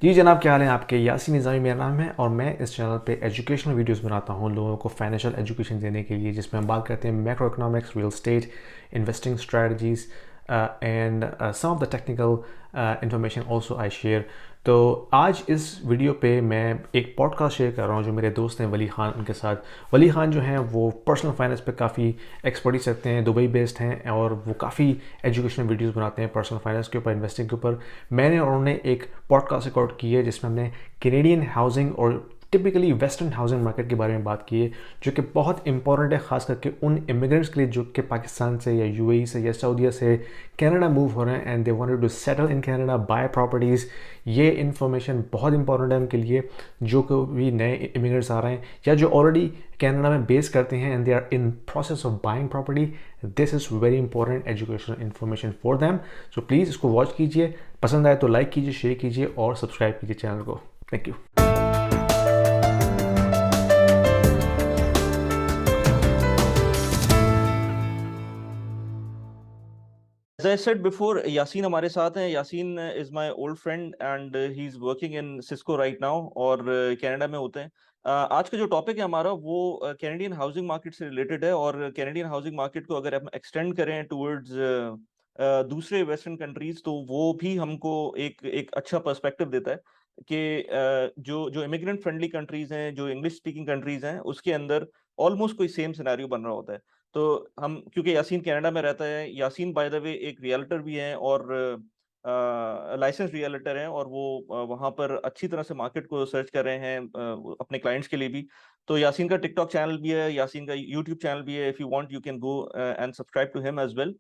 जी जनाब, क्या हाल है आपके? यासीन निज़ामी मेरा नाम है और मैं इस चैनल पे एजुकेशनल वीडियोस बनाता हूँ लोगों को फाइनेंशियल एजुकेशन देने के लिए, जिसमें हम बात करते हैं macro economics, real estate, investing strategies and some of the technical information also I share. तो आज इस वीडियो पे मैं एक पॉडकास्ट शेयर कर रहा हूँ जो मेरे दोस्त हैं वली खान, उनके साथ। वली खान जो हैं वो पर्सनल फाइनेंस पे काफ़ी एक्सपर्टीज रखते हैं, दुबई बेस्ड हैं और वो काफ़ी एजुकेशनल वीडियोस बनाते हैं पर्सनल फाइनेंस के ऊपर, इन्वेस्टिंग के ऊपर। मैंने और उन्होंने एक पॉडकास्ट रिकॉर्ड की है जिसमें हमने कैनेडियन हाउसिंग और टिपिकली वेस्टर्न हाउसिंग मार्केट के बारे में बात की है, जो कि बहुत इंपॉर्टेंट है, खास करके उन इमिग्रेंट्स के लिए जो कि पाकिस्तान से या यूएई से या सऊदीया से कनाडा मूव हो रहे हैं and they wanted to settle in Canada, buy properties. ये इन्फॉर्मेशन बहुत इंपॉर्टेंट है उनके लिए जो कि भी नए इमिग्रेंट्स आ रहे हैं या जो ऑलरेडी कनाडा में बेस करते हैं and they are in process of buying property. This is very important educational information for them. So please इसको वॉच कीजिए, पसंद आए तो लाइक कीजिए, शेयर कीजिए और सब्सक्राइब कीजिए चैनल को। Thank you. As I said before, Yasin हमारे साथ हैं। Yasin is my old friend and he's working in Cisco right now और कनाडा में होते हैं। आज का जो टॉपिक है हमारा वो कैनेडियन हाउसिंग मार्केट से रिलेटेड है और कैनेडियन हाउसिंग मार्केट को अगर हम एक्सटेंड करें टुवर्ड्स दूसरे वेस्टर्न कंट्रीज तो वो भी हमको एक एक अच्छा पर्सपेक्टिव देता है कि जो जो इमिग्रेंट फ्रेंडली कंट्रीज हैं, जो इंग्लिश स्पीकिंग कंट्रीज हैं, उसके अंदर ऑलमोस्ट कोई सेम सिनेरियो बन रहा होता है। तो हम, क्योंकि यासीन कनाडा में रहता है, यासीन बाय द वे एक रियल्टर भी हैं और लाइसेंस रियल्टर हैं और वो वहाँ पर अच्छी तरह से मार्केट को सर्च कर रहे हैं अपने क्लाइंट्स के लिए भी। तो यासीन का टिकटॉक चैनल भी है, यासीन का यूट्यूब चैनल भी है। If you want you can go and subscribe to him as well.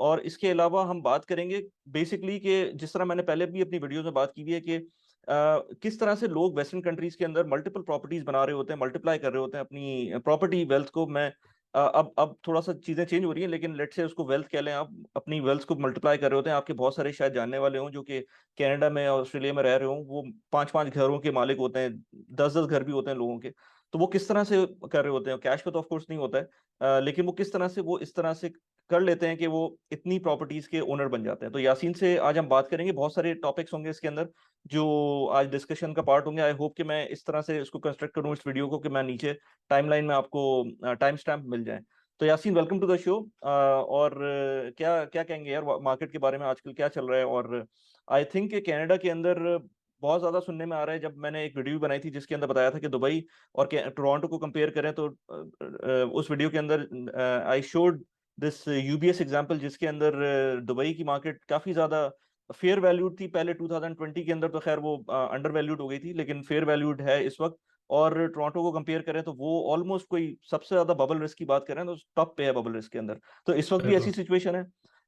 और इसके अलावा हम बात करेंगे बेसिकली कि जिस तरह मैंने पहले भी अपनी वीडियोस में बात की हुई है कि किस तरह से लोग वेस्टर्न कंट्रीज के अंदर मल्टीपल प्रॉपर्टीज बना रहे होते हैं, मल्टीप्लाई कर रहे होते हैं अपनी प्रॉपर्टी वेल्थ को। मैं अब थोड़ा सा चीजें चेंज हो रही हैं, लेकिन लेट्स से उसको वेल्थ कह लें। आप अपनी वेल्थ को मल्टीप्लाई कर रहे होते हैं। आपके बहुत सारे शायद जानने वाले हों जो कि कनाडा में और ऑस्ट्रेलिया में रह रहे हों, वो पांच पांच घरों के मालिक होते हैं, दस दस घर भी होते हैं लोगों के। तो वो किस तरह से कर रहे होते हैं? कैश पे तो ऑफ कोर्स नहीं होता है, लेकिन वो किस तरह से वो इस तरह से कर लेते हैं कि वो इतनी प्रॉपर्टीज के ओनर बन जाते हैं। तो यासीन से आज हम बात करेंगे। बहुत सारे टॉपिक्स होंगे इसके अंदर जो आज डिस्कशन का पार्ट होंगे। आई होप कि मैं इस तरह से इसको कंस्ट्रक्ट करूँ इस वीडियो को कि मैं नीचे टाइमलाइन में आपको टाइम स्टैम्प मिल जाए। तो Yasin, welcome to the show. और क्या क्या कहेंगे यार मार्केट के बारे में, आजकल क्या चल रहा है? और आई थिंक कनाडा के अंदर बहुत ज्यादा सुनने में आ रहा है। जब मैंने एक वीडियो बनाई थी जिसके अंदर बताया था कि दुबई और टोरंटो को कंपेयर करें तो उस वीडियो के अंदर I showed this UBS example जिसके अंदर दुबई की मार्केट काफी ज्यादा फेयर वैल्यूड थी पहले 2020 के अंदर। तो खैर वो अंडर वैल्यूड हो गई थी, लेकिन फेयर वैल्यूड है इस वक्त। और टोरंटो को कंपेयर करें तो वो ऑलमोस्ट कोई सबसे ज्यादा बबल रिस्क की बात करें तो टॉप पे है बबल रिस्क के अंदर। तो इस वक्त भी ऐसी बिल्कुल सिचुएशन है।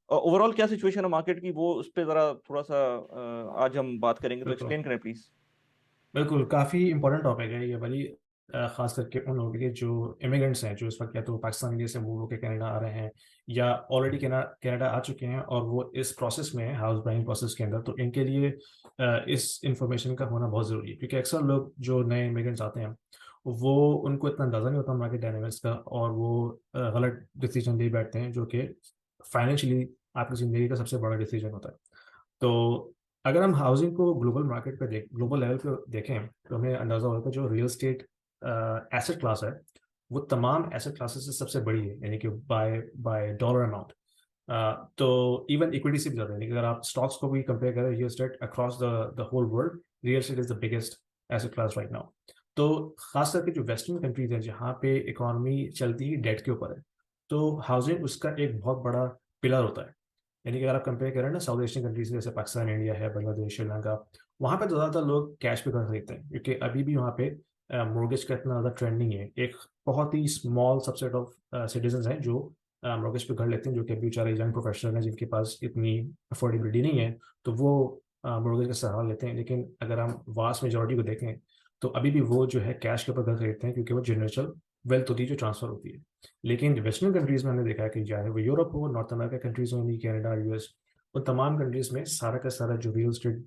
ओवरऑल क्या सिचुएशन है मार्केट की, वो उस पर जरा थोड़ा सा आज हम बात करेंगे। तो बिल्कुल एक्सप्लेन करें प्लीज। बिल्कुल काफ़ी इंपॉर्टेंट टॉपिक है ये वाली। ख़ास करके उन लोगों के लिए जो इमिग्रेंट्स हैं, जो इस वक्त या तो पाकिस्तान इंडिया से मूव होकर कनाडा आ रहे हैं या ऑलरेडी कनाडा आ चुके हैं और वो इस प्रोसेस में हैं, हाउस बाइंग प्रोसेस के अंदर। तो इनके लिए इस इंफॉर्मेशन का होना बहुत ज़रूरी है, क्योंकि अक्सर लोग जो नए इमिग्रेंट्स आते हैं वो उनको इतना अंदाज़ा नहीं होता मार्केट डायनेमिक्स का और वो गलत डिसीजन ले बैठते हैं, जो कि फाइनेंशियली आपकी ज़िंदगी का सबसे बड़ा डिसीजन होता है। तो अगर हम हाउसिंग को ग्लोबल मार्केट पे ग्लोबल लेवल पे देखें तो हमें अंदाज़ा होगा कि जो रियल स्टेट एसेट क्लास है वो तमाम एसेट क्लासेस से सबसे बड़ी है, यानी कि बाय बाय डॉलर अमाउंट। तो इवन इक्विटी से भी ज़्यादा, यानी कि अगर आप स्टॉक्स को भी कंपेयर करें real estate across the whole world, real estate is the biggest asset class right now. तो खास करके जो वेस्टर्न कंट्रीज हैं जहाँ पे इकोनॉमी चलती ही डेट के ऊपर है, तो हाउसिंग उसका एक बहुत बड़ा पिलर होता है। यानी कि अगर आप कंपेयर करें ना साउथ एशियन कंट्रीज जैसे पाकिस्तान, इंडिया है, बांग्लादेश, श्रीलंका, वहाँ पे तो ज़्यादातर लोग कैश पे घर खरीदते हैं, क्योंकि अभी भी वहाँ पे मोर्गेज का इतना ज़्यादा ट्रेंड नहीं है। एक बहुत ही स्मॉल सबसेट ऑफ सिटीजन हैं जो मोर्गेज पे घर लेते हैं, जो कि अभी बेचारे यंग प्रोफेशनल हैं जिनके पास इतनी अफोर्डेबिलिटी नहीं है, तो वो मोर्गेज का सहारा लेते हैं। लेकिन अगर हम वास्ट मेजोरिटी को देखें तो अभी भी वो जो है कैश के ऊपर घर खरीदते हैं, क्योंकि वो जनरेशनल वेल्थ होती है जो ट्रांसफर होती है। लेकिन वेस्टर्न कंट्रीज में हमने देखा है कि चाहे वो यूरोप हो, नॉर्थ अमेरिका कंट्रीज हो, कनाडा, यूएस, उन तमाम कंट्रीज में सारा का सारा जो रियल एस्टेट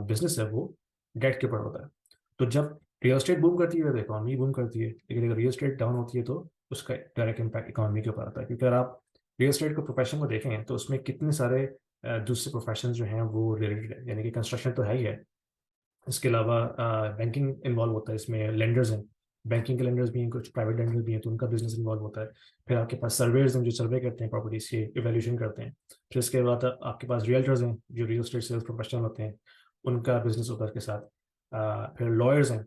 बिजनेस है वो डेट के ऊपर होता है। तो जब रियल एस्टेट बूम करती है तो इकोनॉमी बूम करती है, लेकिन अगर रियल एस्टेट डाउन होती है तो उसका डायरेक्ट इम्पैक्ट इकोनॉमी के ऊपर आता है। क्योंकि अगर आप रियल एस्टेट को प्रोफेशन को देखें तो उसमें कितने सारे दूसरे प्रोफेशन जो हैं वो रिलेटेड है, यानी कि कंस्ट्रक्शन तो है ही है, इसके अलावा बैंकिंग इन्वॉल्व होता है इसमें, लेंडर्स हैं, बैंकिंग के लेंडर्स भी हैं, कुछ प्राइवेट लेंडर्स भी हैं, तो उनका बिजनेस इन्वॉल्व होता है। फिर आपके पास सर्वेयर्स हैं जो सर्वे करते हैं, प्रॉपर्टीज की इवेल्यूशन करते हैं। फिर इसके बाद आपके पास रियल्टर्स हैं जो रियल एस्टेट सेल्स प्रोफेशनल होते हैं, उनका बिजनेस होता है इसके साथ। फिर लॉयर्स हैं।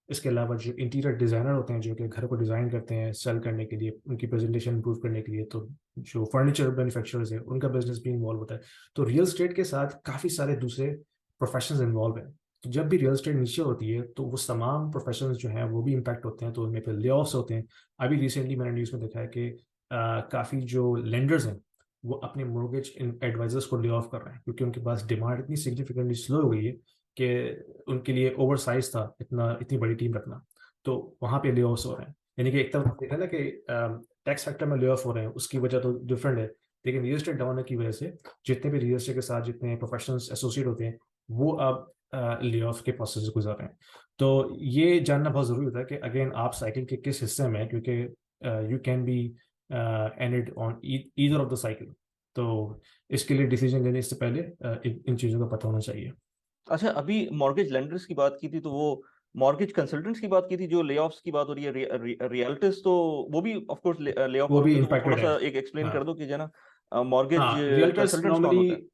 इसके अलावा जो इंटीरियर डिज़ाइनर होते हैं जो कि घर को डिज़ाइन करते हैं सेल करने के लिए, उनकी प्रेजेंटेशन इंप्रूव करने के लिए, तो जो फर्नीचर मैन्युफैक्चरर्स हैं उनका बिजनेस भी इन्वॉल्व होता है। तो रियल एस्टेट के साथ काफ़ी सारे दूसरे प्रोफेशंस इन्वॉल्व हैं। तो जब भी रियल एस्टेट नीचे होती है तो वो तमाम प्रोफेशंस जो हैं वो भी इम्पैक्ट होते हैं, तो उनमें फिर ले ऑफ्स होते हैं। अभी रिसेंटली मैंने न्यूज़ में देखा है कि काफ़ी जो लेंडर्स हैं वो अपने मोर्गेज एडवाइजर्स को ले ऑफ कर रहे हैं, क्योंकि उनके पास डिमांड इतनी सिग्निफिकेंटली स्लो हो गई है कि उनके लिए ओवर साइज था इतनी बड़ी टीम रखना। तो वहाँ पे ले ऑफ्स हो रहे हैं। यानी कि एक तरफ देखा ना कि टैक्स सेक्टर में ले ऑफ हो रहे हैं, उसकी वजह तो डिफरेंट है, लेकिन रियल एस्टेट डाउन की वजह से जितने भी रियल एस्टेट के साथ जितने प्रोफेशनल्स एसोसिएट होते हैं वो अब ले ऑफ के प्रोसेस से गुजर रहे हैं। तो ये जानना बहुत ज़रूरी होता है कि अगेन आप साइकिल के किस हिस्से में हैं, क्योंकि you can be ended on either of the cycle. तो इसके लिए डिसीजन लेने से पहले इन चीज़ों का पता होना चाहिए। अच्छा, अभी मॉर्गेज लेंडर्स की बात की थी, तो वो मॉर्गेज कंसल्टेंट्स की बात की थी, जो ले ऑफ्स की बात हो रही है, रियल्टर्स तो वो भी ऑफ कोर्स ले ऑफ हो वो रहे भी होंगे, तो वो थोड़ा इम्पैक्टेड है। सा एक एक्सप्लेन कर हाँ। दो कि जो है ना मॉर्गेज हाँ, रियल्टर्स कंसल्टेंट्स कौन नॉर्मली, होते हैं?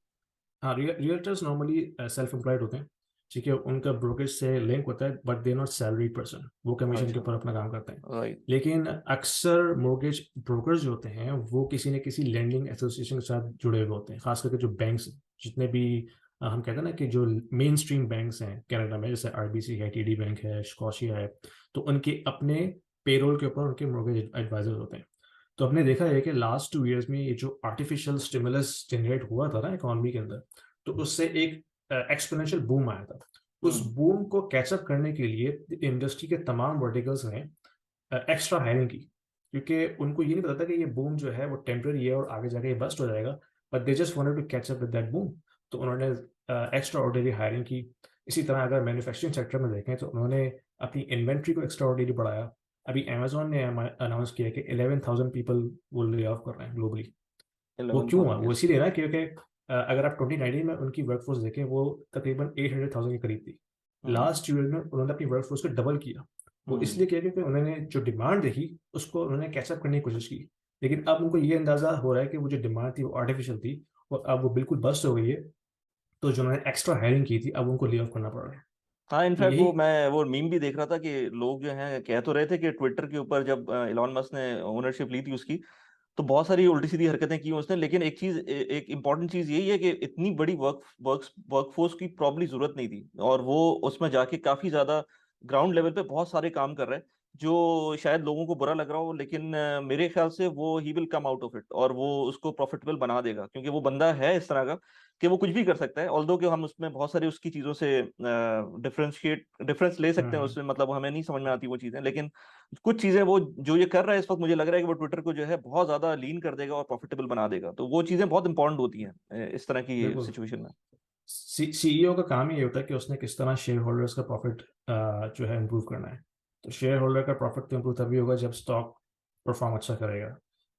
हाँ, रियल्टर्स नॉर्मली सेल्फ एम्प्लॉयड होते हैं। ठीक है, उनका ब्रोकरेज से लिंक होता है, but they not salaried person, वो कमीशन के अच्छा। ऊपर अपना काम करते हैं। राइट। लेकिन अक्सर मोर्गेज ब्रोकर्स जो होते हैं वो किसी न किसी लेंडिंग एसोसिएशन के साथ जुड़े हुए होते हैं, खास करके जो बैंक्स, जितने भी हम कहते हैं ना कि जो मेन स्ट्रीम बैंक्स हैं कनाडा में, जैसे आरबीसी है, टीडी बैंक है, स्कॉशिया है, तो उनके अपने पेरोल के ऊपर उनके मोर्गेज एडवाइजर्स होते हैं। तो हमने देखा है कि लास्ट 2 इयर्स में ये जो आर्टिफिशियल स्टिमुलस जनरेट हुआ था ना इकोनॉमी के अंदर, तो उससे एक एक्सपोनेंशियल बूम आया था। उस हम्म। बूम को कैचअप करने के लिए इंडस्ट्री के तमाम वर्टिकल्स ने एक्स्ट्रा हायरिंग की, क्योंकि उनको ये नहीं पता था कि ये बूम जो है वो टेम्पररी है और आगे जाके ये बस्ट हो जाएगा, but they just wanted to catch up with that boom. तो उन्होंने एक्स्ट्रा ऑर्डिनरी हायरिंग की। इसी तरह अगर मैन्युफैक्चरिंग सेक्टर में देखें तो उन्होंने अपनी इन्वेंट्री को एक्स्ट्रा ऑर्डिनरी बढ़ाया। अभी अमेजोन ने अनाउंस किया कि 11,000 पीपल वो ले ऑफ कर रहे हैं ग्लोबली। वो इलेवन क्यों हुआ? थाउजेंड वो यस। इसीलिए ना क्योंकि अगर आप 2019 में उनकी वर्कफोर्स देखें वो तकरीबन 800,000 के करीब थी। हम्म। लास्ट ईयर में उन्होंने अपनी वर्कफोर्स को डबल किया। वो हम्म। इसलिए किया क्योंकि उन्होंने जो डिमांड देखी उसको उन्होंने कैचअप करने की कोशिश की। लेकिन अब उनको ये अंदाजा हो रहा है कि वो जो डिमांड थी वो आर्टिफिशियल थी और अब वो बिल्कुल बस्ट हो गई है। तो जो उन्होंने एक्स्ट्रा हायरिंग की थी अब उनको ले ऑफ करना पड़ रहा है। हाँ, तो इनफैक्ट यही। मैं वो मीम भी देख रहा था कि लोग जो हैं कह तो रहे थे कि ट्विटर के ऊपर जब इलॉन मस्क ने ओनरशिप ली थी उसकी, तो बहुत सारी उल्टी सीधी हरकतें की उसने, लेकिन एक चीज, एक इंपॉर्टेंट चीज यही है कि इतनी बड़ी वर्कफोर्स की प्रॉब्ली जरूरत नहीं थी, और वो उसमें जाके काफी ज्यादा ग्राउंड लेवल पे बहुत सारे काम कर रहे हैं, जो शायद लोगों को बुरा लग रहा हो, लेकिन मेरे ख्याल से वो he will come out of it, और वो उसको प्रॉफिटेबल बना देगा, क्योंकि वो बंदा है इस तरह का कि वो कुछ भी कर सकता है। ऑल्दो कि हम उसमें बहुत सारी उसकी चीजों से डिफरेंस ले सकते हैं हम्म। उसमें, मतलब हमें नहीं समझ में आती वो चीजें, लेकिन कुछ चीजें वो जो ये कर रहा है इस वक्त, मुझे लग रहा है कि वो ट्विटर को जो है बहुत ज्यादा लीन कर देगा और प्रॉफिटेबल बना देगा, तो वो चीजें बहुत इंपॉर्टेंट होती हैं इस तरह की बिल्कुल। सिचुएशन में। सीईओ का काम ही ये होता है कि उसने किस तरह शेयर होल्डर्स का प्रॉफिट जो है इम्प्रूव करना है। तो शेयर होल्डर का प्रॉफिट तो इम्प्रूव तभी होगा जब स्टॉक परफॉर्म अच्छा करेगा।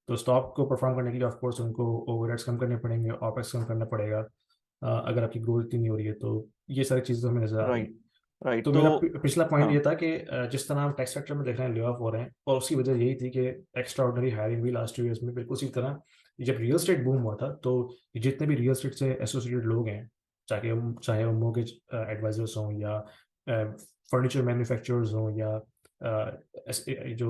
तो स्टॉक को परफॉर्म करने के लिए ऑफकोर्स उनको ओवरहेड्स कम करने पड़ेंगे, ऑपेक्स कम करना पड़ेगा। अगर आपकी ग्रोथ इतनी नहीं हो रही है तो ये सारी चीज़ें हमें नज़र आ रही हैं। राइट। राइट। तो तो मेरा पिछला पॉइंट हाँ। ये था कि जिस तरह हम टेक्स सेक्टर में देख रहे हैं ले ऑफ हो रहे हैं, और उसकी वजह यही थी कि एक्स्ट्रा ऑर्डनरी हायरिंग हुई लास्ट 2 इयर्स में। बिल्कुल उसी तरह जब रियल एस्टेट बूम हुआ था तो जितने भी रियल एस्टेट से एसोसिएटेड लोग हैं, चाहे वो मोर्गेज एडवाइजर्स हों या फर्नीचर मैन्युफैक्चरर्स हों या जो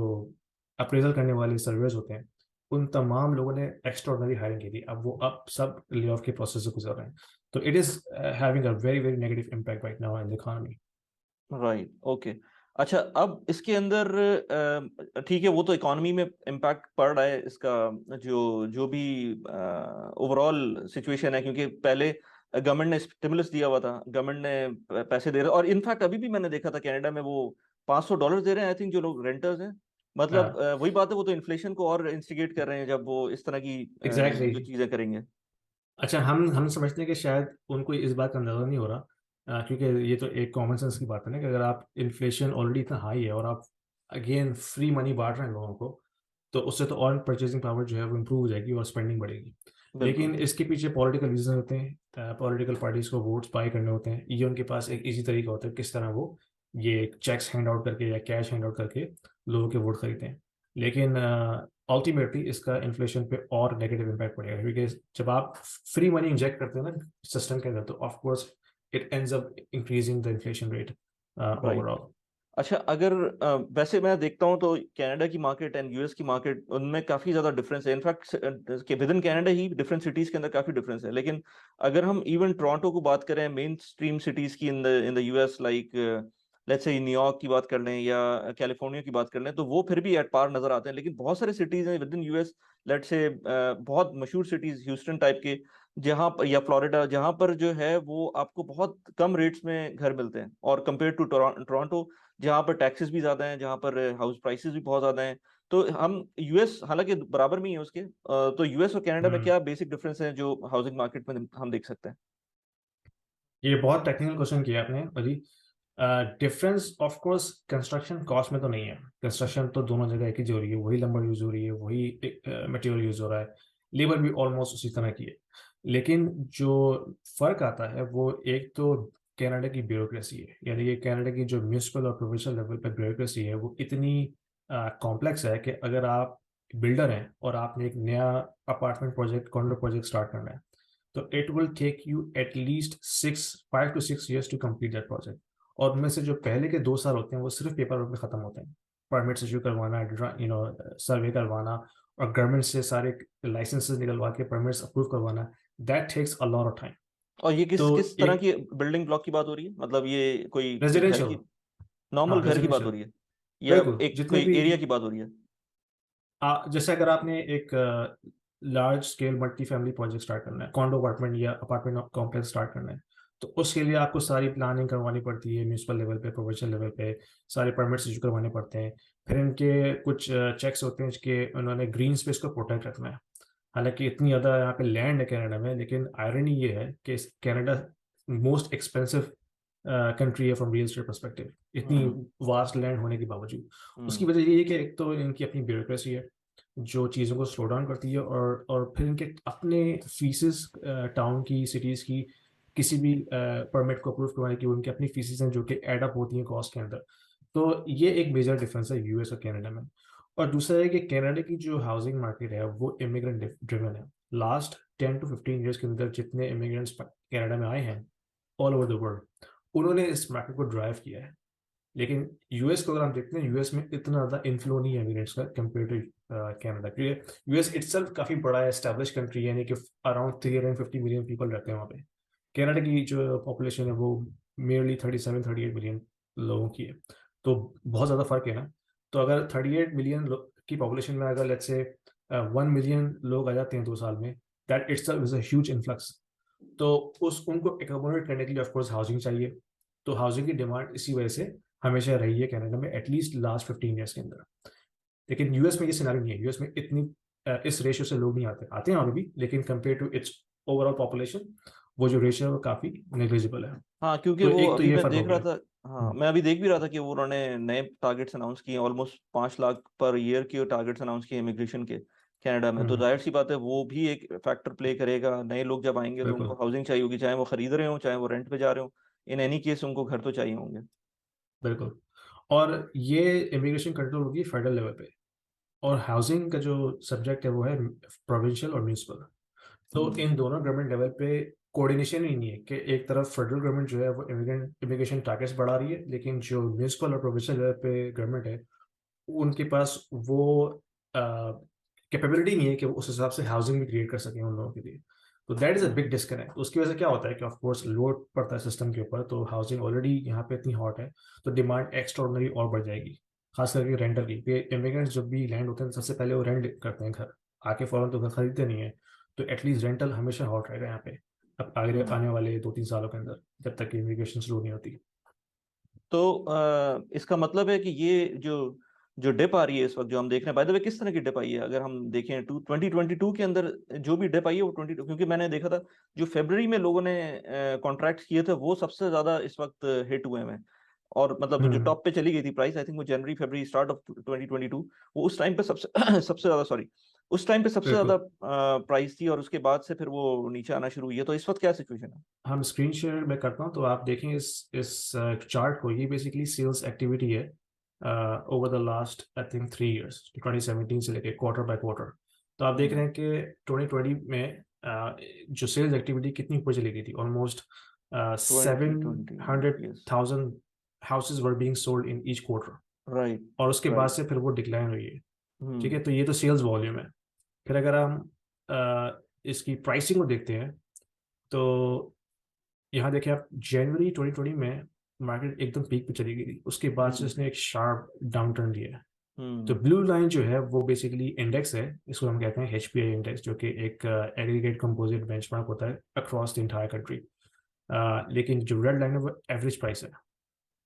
अप्रेजल करने वाले सर्वेयर्स होते हैं, उन तमाम लोगों ने एक्स्ट्रा ऑर्डनरी हायरिंग की थी। अब वो अब सब ले ऑफ के प्रोसेस से गुजर रहे हैं। तो it is having a very very negative impact right now in the economy. Right. Okay. अच्छा, अब इसके अंदर ठीक है, वो तो इकोनॉमी में इम्पैक्ट पड़ रहा है इसका, जो जो भी ओवरऑल सिचुएशन है, क्योंकि पहले गवर्नमेंट ने स्टिमुलस दिया हुआ था, गवर्नमेंट ने पैसे दे रहे, और इनफैक्ट अभी भी मैंने देखा था कनाडा में वो $500 दे रहे हैं, आई थिंक, जो लोग रेंटर्स हैं। मतलब वही बात है, वो तो इन्फ्लेशन को और इंस्टिगेट कर रहे हैं जब वो इस तरह की एग्जैक्टली। जो चीजें करेंगे। अच्छा, हम समझते हैं कि शायद उनको इस बात का अंदाजा नहीं हो रहा, क्योंकि ये तो एक कॉमन सेंस की बात है ना कि अगर आप इन्फ्लेशन ऑलरेडी इतना हाई है और आप अगेन फ्री मनी बांट रहे हैं लोगों को, तो उससे तो और परचेजिंग पावर जो है वो इम्प्रूव हो जाएगी और स्पेंडिंग बढ़ेगी। बिल्कुल। लेकिन इसके पीछे पॉलिटिकल रीजन होते हैं, पॉलिटिकल पार्टीज को वोट्स बाय करने होते हैं, ये उनके पास एक इजी तरीका होता है किस तरह वो ये चेक्स हैंड आउट करके या कैश हैंड आउट करके लोगों के वोट खरीदते हैं। लेकिन अल्टीमेटली इसका इन्फ्लेशन पे और नेगेटिव इम्पैक्ट पड़ेगा, क्योंकि जब आप फ्री मनी इंजेक्ट करते हैं ना सिस्टम के अंदर, तो of course it ends up increasing the inflation rate right. Overall. अच्छा, अगर वैसे मैं देखता हूँ तो कनाडा की मार्केट एंड यूएस की मार्केट, उनमें काफी ज्यादा डिफरेंस है। In fact with in Canada he different cities के अंदर काफी डिफरेंस है। लेकिन अगर हम इवन टोरंटो को बात करें, मेन स्ट्रीम सिटीज की in the US, like let's say New York की बात कर लें या कैलिफोर्निया की बात कर लें, तो वो फिर भी एट पार नजर आते हैं। लेकिन बहुत सारे सिटीज हैं with in US, let's say बहुत मशहूर सिटीज ह्यूस्टन टाइप के, जहाँ पर, या फ्लोरिडा, जहाँ पर जो है वो आपको बहुत कम रेट्स में घर मिलते हैं, और कंपेयर टू टोरंटो, जहाँ पर टैक्सेस भी ज्यादा हैं, जहाँ पर हाउस प्राइसेस भी बहुत ज्यादा हैं। तो हम यूएस हालांकि बराबर में ही है उसके, तो यूएस और कनाडा में हम्म क्या बेसिक डिफरेंस है जो हाउसिंग मार्केट में हम देख सकते हैं? ये बहुत टेक्निकल क्वेश्चन किया आपने अभी। Difference of course construction cost में तो नहीं है, कंस्ट्रक्शन तो दोनों जगह एक ही हो रही है, वही लंबर यूज हो रही है, वही मटेरियल यूज हो रहा है, लेबर भी ऑलमोस्ट उसी तरह की है। लेकिन जो फर्क आता है वो एक तो कनाडा की ब्यूरोक्रेसी है, यानी कि कनाडा की जो म्यूनिसिपल और प्रोविंशियल लेवल पर ब्यूरोक्रेसी है वो इतनी कॉम्प्लेक्स है कि अगर आप बिल्डर हैं और आपने एक नया apartment project, condo project start करना है, तो it will take you at least 5 to 6 years to complete that project. और उनमें से जो पहले के 2 साल होते हैं वो सिर्फ पेपर वर्क में खत्म होते हैं, परमिट्स इशू करवाना, सर्वे करवाना, और गवर्नमेंट से सारे लाइसेंसेस निकलवा के परमिट्स अप्रूव करवाना, that takes a lot of time. और ये तो किस किस तरह एक की बिल्डिंग ब्लॉक की बात हो रही है? मतलब ये कोई घर रेजिडेंशियल, की, नॉर्मल हाँ घर की बात हो रेजिडेंशियल, रही है, या बिल्कुल एक जितने कोई भी एरिया की बात हो रही है? जैसे अगर आपने एक large scale multi family project start करना है, कॉन्डो अपार्टमेंट या अपार्टमेंट कॉम्प्लेक्स स्टार्ट करना है, तो उसके लिए आपको सारी प्लानिंग करवानी पड़ती है म्यूनसिपल लेवल पे, प्रोविंशियल लेवल पे, सारे परमिट्स इशू करवाने पड़ते हैं। फिर इनके कुछ चेक्स होते हैं कि उन्होंने ग्रीन स्पेस को प्रोटेक्ट रखना है। हालांकि इतनी ज़्यादा यहाँ पे लैंड है कनाडा में, लेकिन आयरनी ये है कि कनाडा मोस्ट एक्सपेंसिव कंट्री है फ्रॉम रियल एस्टेट परस्पेक्टिव, इतनी हम्म। वास्ट लैंड होने के बावजूद। उसकी हम्म। वजह ये है कि एक तो इनकी अपनी ब्यूरोक्रेसी है जो चीज़ों को स्लो डाउन करती है, और फिर इनके अपने फीसेस, टाउन की, सिटीज़ की, किसी भी परमिट को अप्रूव करवाने की उनकी अपनी फीसेस हैं जो कि एड अप होती हैं कॉस्ट के अंदर। तो ये एक मेजर डिफरेंस है यूएस और कनाडा में। और दूसरा है कि कनाडा की जो हाउसिंग मार्केट है वो इमिग्रेंट ड्रिवन है। लास्ट 10 to 15 years के अंदर जितने इमिग्रेंट्स कनाडा में आए हैं ऑल ओवर द वर्ल्ड, उन्होंने इस मार्केट को ड्राइव किया है। लेकिन यूएस को अगर हम देखते हैं, यूएस में इतना ज़्यादा इन्फ्लो नहीं है इमिग्रेंट्स का कंपेयर टू कनाडा, क्योंकि यूएस इटसेल्फ काफ़ी बड़ा है, एस्टेब्लिश कंट्री है, यानी कि अराउंड 350 मिलियन पीपल रहते हैं वहाँ पे। कनाडा की जो पॉपुलेशन है वो मेयरली 37-38 मिलियन लोगों की है, तो बहुत ज़्यादा फर्क है ना। तो अगर 38 मिलियन की पॉपुलेशन में अगर लेट्स से 1 मिलियन लोग आ जाते हैं 2 साल में, that itself is a huge influx. तो उस उनको एकोमोडेट करने के लिए ऑफकोर्स हाउसिंग चाहिए। तो हाउसिंग की डिमांड इसी वजह से हमेशा रही है कनाडा में, एटलीस्ट लास्ट 15 years के अंदर। लेकिन यूएस में ये सिनारी नहीं है, यूएस में इतनी इस रेशियो से लोग नहीं आते, आते हैं वहाँ पे भी, लेकिन compare to its overall population वो जो रेशियो है वो काफ़ी नेग्लिजिबल है। हाँ, क्योंकि तो वो एक तो अभी ये मैं फर्क हो देख रहा गया। था, हाँ हम्म मैं अभी देख भी रहा था कि वो उन्होंने नए टारगेट्स अनाउंस किए, ऑलमोस्ट 5 लाख पर ईयर के टारगेट्स अनाउंस किए इमिग्रेशन के कनाडा में। तो हम्म, जाहिर सी बात है वो भी एक फैक्टर प्ले करेगा। नए लोग जब आएंगे तो उनको बिल्कुल हाउसिंग चाहिए होगी, चाहे वो खरीद रहे हो चाहे वो रेंट पे जा रहे हो, इन एनी केस उनको घर तो चाहिए होंगे। बिल्कुल। और ये इमिग्रेशन कंट्रोल होगी फेडरल लेवल पे, और हाउसिंग का जो सब्जेक्ट है वो है प्रोविंशियल और म्यूनसिपल। तो हम्म। इन दोनों गवर्नमेंट लेवल पे कोऑर्डिनेशन ही नहीं है कि एक तरफ फेडरल गवर्नमेंट जो है वो इमिग्रेशन टारगेट्स बढ़ा रही है, लेकिन जो म्यूनसिपल और प्रोविंशियल लेवल पे गवर्नमेंट है उनके पास वो कैपेबिलिटी नहीं है कि वो उस हिसाब से हाउसिंग भी क्रिएट कर सकें उन लोगों के लिए। तो that is a big disconnect. तो उसकी वजह से क्या होता है कि ऑफ कोर्स लोड पड़ता है सिस्टम के ऊपर, तो हाउसिंग ऑलरेडी यहाँ पे इतनी हॉट है, तो डिमांड एक्स्ट्राऑर्डिनरी और बढ़ जाएगी, खास करके रेंटल की। इमिग्रेंट्स जब भी लैंड होते हैं तो सबसे पहले वो रेंट करते हैं घर, आके फौरन तो घर खरीदते नहीं है। तो एटलीस्ट रेंटल हमेशा हॉट रहेगा यहाँ पे अब आगे हम्म। आने वाले 2-3 सालों के अंदर, जब तक इमिग्रेशन शुरू नहीं होती। तो इसका मतलब है कि ये जो जो डिप आ रही है इस वक्त जो हम देख रहे हैं, बाय द वे किस तरह की डिप आई है? अगर हम देखें 2022 के अंदर जो भी डिप आई है वो 22, क्योंकि मैंने देखा था जो फरवरी में लोगों ने कॉन्ट्रैक्ट किए थे वो सबसे ज्यादा इस वक्त हिट हुए हैं। और मतलब जो हम्म टॉप पे चली गई थी प्राइस, आई थिंक वो जनवरी फरवरी स्टार्ट ऑफ 2022, वो उस टाइम पे सबसे सबसे ज्यादा, सॉरी, उस टाइम पे सबसे ज्यादा बिल्कुल। प्राइस थी और उसके बाद से फिर वो नीचे आना शुरू हुई है। तो इस वक्त क्या सिचुएशन है? हम स्क्रीन शेयर मैं करता हूँ तो आप देखें इस चार्ट को। ये बेसिकली सेल्स एक्टिविटी है over the last I think 3 years, 2017 से लेके क्वार्टर बाय क्वार्टर। तो आप देख रहे हैं कि 2020 में जो सेल्स एक्टिविटी कितनी ऊपर चली गई थी। Almost 2020, yes. 700,000 houses were being sold in each quarter. Right. और उसके बाद राइट। से फिर वो डिक्लाइन हुई है। ठीक हम्म। है, तो ये तो सेल्स वॉल्यूम है। फिर अगर हम इसकी प्राइसिंग को देखते हैं तो यहाँ देखिए आप, जनवरी 2020 में मार्केट एकदम पीक पे चली गई थी, उसके बाद से हम्म। इसने एक शार्प डाउन टर्न लिया है। तो हम्म। ब्लू लाइन जो है वो बेसिकली इंडेक्स है, इसको हम कहते हैं एचपीआई इंडेक्स, जो कि एक एग्रीगेट कंपोजिट बेंचमार्क होता है अक्रॉस द इंटायर कंट्री। लेकिन जो रेड लाइन है वो एवरेज प्राइस है।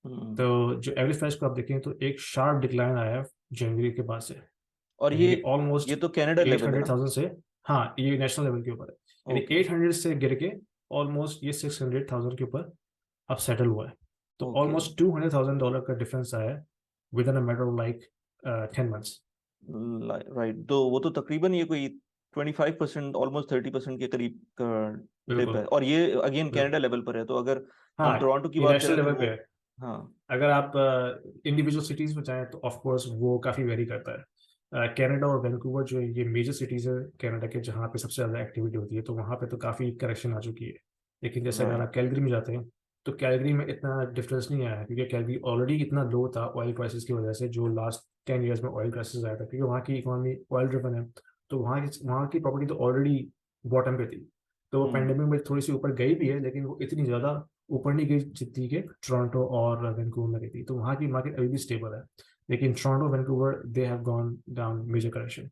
हम्म। तो जो एवरेज प्राइस को आप देखें तो एक शार्प डिक्लाइन आया है जनवरी के बाद से, और यानी ये कि ऑलमोस्ट ये तो कनाडा एट लेवल है हंड्रेड ना? थाउजेंड से। हाँ, ये नेशनल लेवल के ऊपर है। यानी ओके। 800 से गिर के ऑलमोस्ट ये 600,000 के ऊपर अब सेटल हुआ है। तो ओके। ऑलमोस्ट $200,000 का डिफरेंस आया है with in a matter of like 10 months. Right. तो वो तो तकरीबन ये कोई 25%, ऑलमोस्ट 30% के करीब का डिप बिल्कुल। है, और ये अगेन बिल्कुल। कनाडा लेवल पर है। तो अगर हम हाँ, टोरंटो की ये बात नेशनल करें तो लेवल पे वो। है। हाँ। अगर आप इंडिविजुअल सिटीज में चाहें तो ऑफ कोर्स वो काफ़ी वेरी करता है। कनाडा और वैंकूवर जो है ये मेजर सिटीज़ है कनाडा के, जहाँ पे सबसे ज़्यादा एक्टिविटी होती है, तो वहाँ पे तो काफ़ी करेक्शन आ चुकी है। लेकिन जैसे अगर आप राइट। कैलगरी में जाते हैं तो कैलगरी में इतना डिफरेंस नहीं आया, क्योंकि कैलगरी ऑलरेडी इतना लो था ऑयल क्राइसिस की वजह से, जो लास्ट 10 ईयर्स में ऑयल क्राइसिस आया था, क्योंकि वहाँ की इकोनॉमी ऑयल ड्रिवन है। तो वहाँ की प्रॉपर्टी तो ऑलरेडी बॉटम पे थी। तो वो हम्म। पेंडेमिक में थोड़ी सी ऊपर गई भी है, लेकिन वो इतनी ज़्यादा ऊपर नहीं गई जितनी कि टोरंटो और वैंकूवर में गई थी। तो वहाँ की मार्केट अभी भी स्टेबल है। लेकिन Toronto Vancouver they have gone down major correction.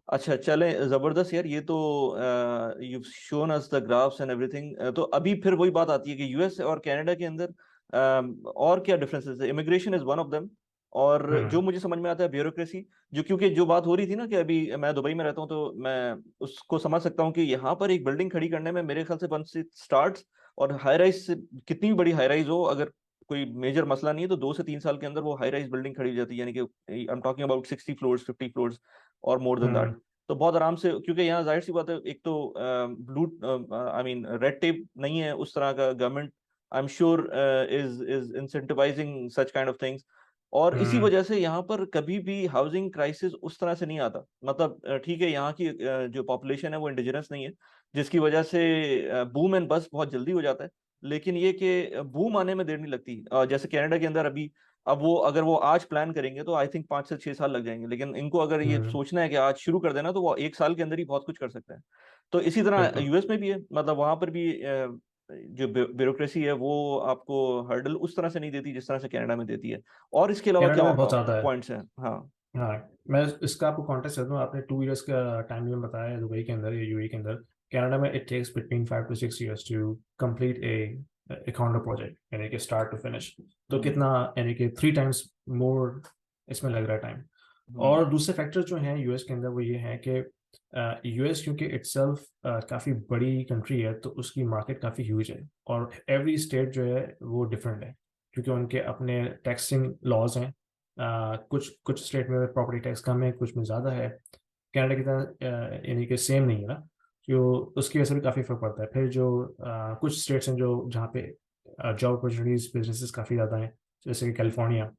अच्छा, चलें, जबरदस्त यार। ये तो you shown us the graphs and everything. तो अभी फिर वही बात आती है कि यूएस और कनाडा के अंदर और क्या डिफरेंसेस है? Immigration is one of them. और जो हम्म। मुझे समझ में आता है ब्यूरोक्रेसी, जो क्योंकि जो बात हो रही थी ना कि अभी मैं दुबई में रहता हूँ, तो मैं उसको समझ सकता हूँ कि यहाँ पर एक बिल्डिंग खड़ी करने में मेरे ख्याल से 1 से स्टार्ट, और हाई राइज से कितनी भी बड़ी हाई राइज हो, अगर कोई मेजर मसला नहीं है, तो 2 से 3 साल के अंदर वो हाई राइज बिल्डिंग खड़ी हो जाती है। यानी कि I am talking about 60 floors, 50 floors, और मोर देन दैट। हम्म। तो बहुत आराम से, क्योंकि यहाँ जाहिर सी बात है, एक तो blue I mean red tape नहीं है उस तरह का। Government I am sure is incentivising such kind of things. और इसी हम्म। वजह से यहाँ पर कभी भी हाउसिंग क्राइसिस उस तरह से नहीं आता। मतलब ठीक है, यहाँ की जो पॉपुलेशन है वो इंडिजिनस नहीं है, जिसकी वजह से बूम एंड बस्ट बहुत जल्दी हो जाता है। लेकिन ये कि बूम आने में देर नहीं लगती। जैसे कनाडा के अंदर अभी, अब वो अगर वो आज प्लान करेंगे तो आई थिंक 5 से 6 साल लग जाएंगे, लेकिन इनको अगर ये हम्म। सोचना है कि आज शुरू कर देना, तो वो 1 साल के अंदर ही बहुत कुछ कर सकते हैं। तो इसी तरह बिल्कुल। यूएस में भी है। मतलब वहां पर भी जो ब्यूरोक्रेसी है वो आपको हर्डल उस तरह से नहीं देती जिस तरह से कनाडा में देती है। और इसके अलावा कनाडा क्या में बहुत ज़्यादा है। पॉइंट्स हैं? हाँ। हाँ, मैं इसका आपको कॉन्टेक्स्ट दे दूँ। आपने 2 इयर्स का टाइम लिमिट बताया है दुबई के अंदर या यूएई के अंदर। कनाडा में it takes between 5 to 6 years to complete a account project, यानी कि स्टार्ट टू फिनिश। तो हम्म। कितना, यानी कि 3 times मोर इसमें लग रहा है टाइम। हम्म। और दूसरे फैक्टर जो हैं यूएस के अंदर वो ये है कि यूएस क्योंकि इटसेल्फ काफ़ी बड़ी कंट्री है, तो उसकी मार्केट काफ़ी ह्यूज है। और एवरी स्टेट जो है वो डिफरेंट है, क्योंकि उनके अपने टैक्सिंग लॉज हैं। कुछ कुछ स्टेट में प्रॉपर्टी टैक्स कम है, कुछ में ज़्यादा है। कनाडा की तरह यानी कि सेम नहीं है ना। जो उसकी वजह से भी काफ़ी फर्क पड़ता है। फिर जो कुछ स्टेट्स हैं जो जहाँ पे जॉब अपॉर्चुनिटीज बिजनेसेस काफ़ी ज़्यादा हैं, जैसे कि कैलिफोर्निया।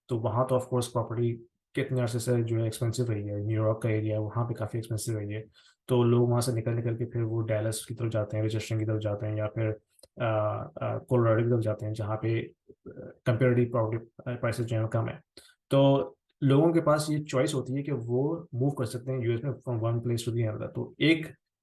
तो वहाँ तो ऑफ कोर्स प्रॉपर्टी कितने अरसे से जो है एक्सपेंसिव रही है। न्यूयॉर्क का एरिया है, वहाँ पे काफ़ी एक्सपेंसिव रही है। तो लोग वहाँ से निकल निकल के फिर वो डैलस की तरफ जाते हैं, रजिस्ट्रेशन की तरफ जाते हैं, या फिर कोलोराडो की तरफ जाते हैं, जहाँ पे कंपेरेटिव प्रॉपर्टी प्राइसेस जो है वो कम है। तो लोगों के पास ये चॉइस होती है कि वो मूव कर सकते हैं यूएस में from one place to the another. तो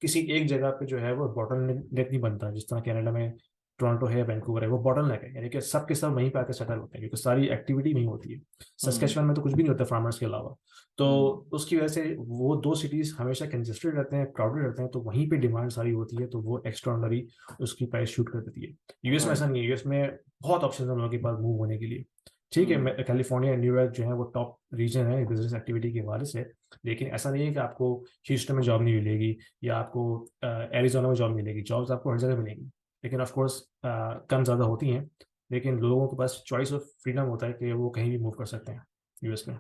किसी एक जगह पे जो है वो बॉटल नेक नहीं बनता, जिस तरह कनाडा में टोरंटो है, वैंकूवर है, वो बॉटल नेक है, यानी कि सब के सब वहीं पे आकर सेटल होते हैं, क्योंकि सारी एक्टिविटी नहीं होती है। हम्म। सस्केचुअन में तो कुछ भी नहीं होता फार्मर्स के अलावा। तो हम्म। उसकी वजह से वो दो सिटीज हमेशा कंजेस्टेड रहते हैं, क्राउडेड रहते हैं, तो वहीं पे डिमांड सारी होती है, तो वो एक्स्ट्राऑर्डिनरी उसकी प्राइस शूट कर देती है। यूएस में ऐसा राइट। नहीं है। यूएस में बहुत ऑप्शन है लोगों के पास मूव होने के लिए। ठीक हम्म। है, कैलिफोर्निया, न्यूयॉर्क जो है वो टॉप रीजन है बिजनेस एक्टिविटी के हवाले से। लेकिन ऐसा नहीं है कि आपको ह्यूस्टन में जॉब नहीं मिलेगी, या आपको एरिजोना में जॉब मिलेगी। जॉब्स आपको हर जगह मिलेगी, लेकिन ऑफ कोर्स कम ज़्यादा होती हैं। लेकिन लोगों के पास चॉइस ऑफ फ्रीडम होता है कि वो कहीं भी मूव कर सकते हैं यूएस में।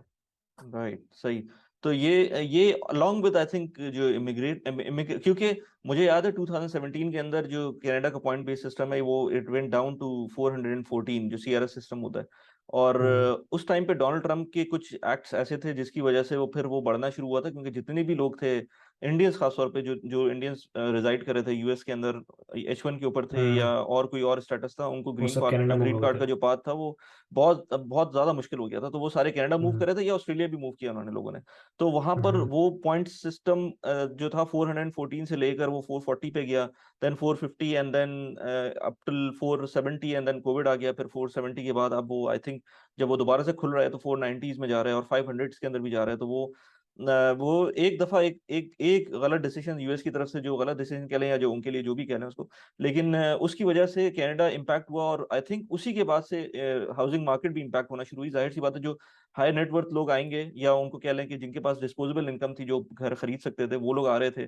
राइट, सही। तो ये अलॉन्ग विद आई थिंक जो क्योंकि मुझे याद है 2017 के अंदर जो कनाडा का पॉइंट बेस्ड सिस्टम है वो इट वेंट डाउन टू 414 जो सीआरएस सिस्टम होता है। और हम्म, उस टाइम पे डोनाल्ड ट्रंप के कुछ एक्ट्स ऐसे थे जिसकी वजह से वो फिर वो बढ़ना शुरू हुआ था, क्योंकि जितने भी लोग थे इंडियंस, खासतौर पे जो जो इंडियंस रिजाइड कर रहे थे यूएस के अंदर, H1 के ऊपर थे या हम्म, और कोई और स्टेटस था, उनको वो सब कनाडा मूव ग्रीन हो कार्ड गए का थे। जो पाथ था वो बहुत बहुत ज्यादा मुश्किल हो गया था। तो वो सारे कनाडा मूव हम्म, कर रहे थे या ऑस्ट्रेलिया भी मूव किया उन्होंने लोगों ने। तो वहां पर हम्म, वो पॉइंट सिस्टम जो था 414 से लेकर वो 440 पे गया, then 450 and then up till 470 and then Covid आ गया, फिर 470 के बाद अब वो आई थिंक जब वो दोबारा से खुल रहा है तो 490s में जा रहा है और 500s के अंदर भी जा रहा है। तो वो एक दफा एक गलत डिसीजन यूएस की तरफ से, जो गलत डिसीजन कह लें या जो उनके लिए जो भी कह लें उसको, लेकिन उसकी वजह से कनाडा इम्पैक्ट हुआ। और आई थिंक उसी के बाद से हाउसिंग मार्केट भी इम्पैक्ट होना शुरू हुई। जाहिर सी बात है, जो हाई नेटवर्थ लोग आएंगे या उनको कह लें कि जिनके पास डिस्पोजेबल इनकम थी, जो घर खरीद सकते थे, वो लोग आ रहे थे।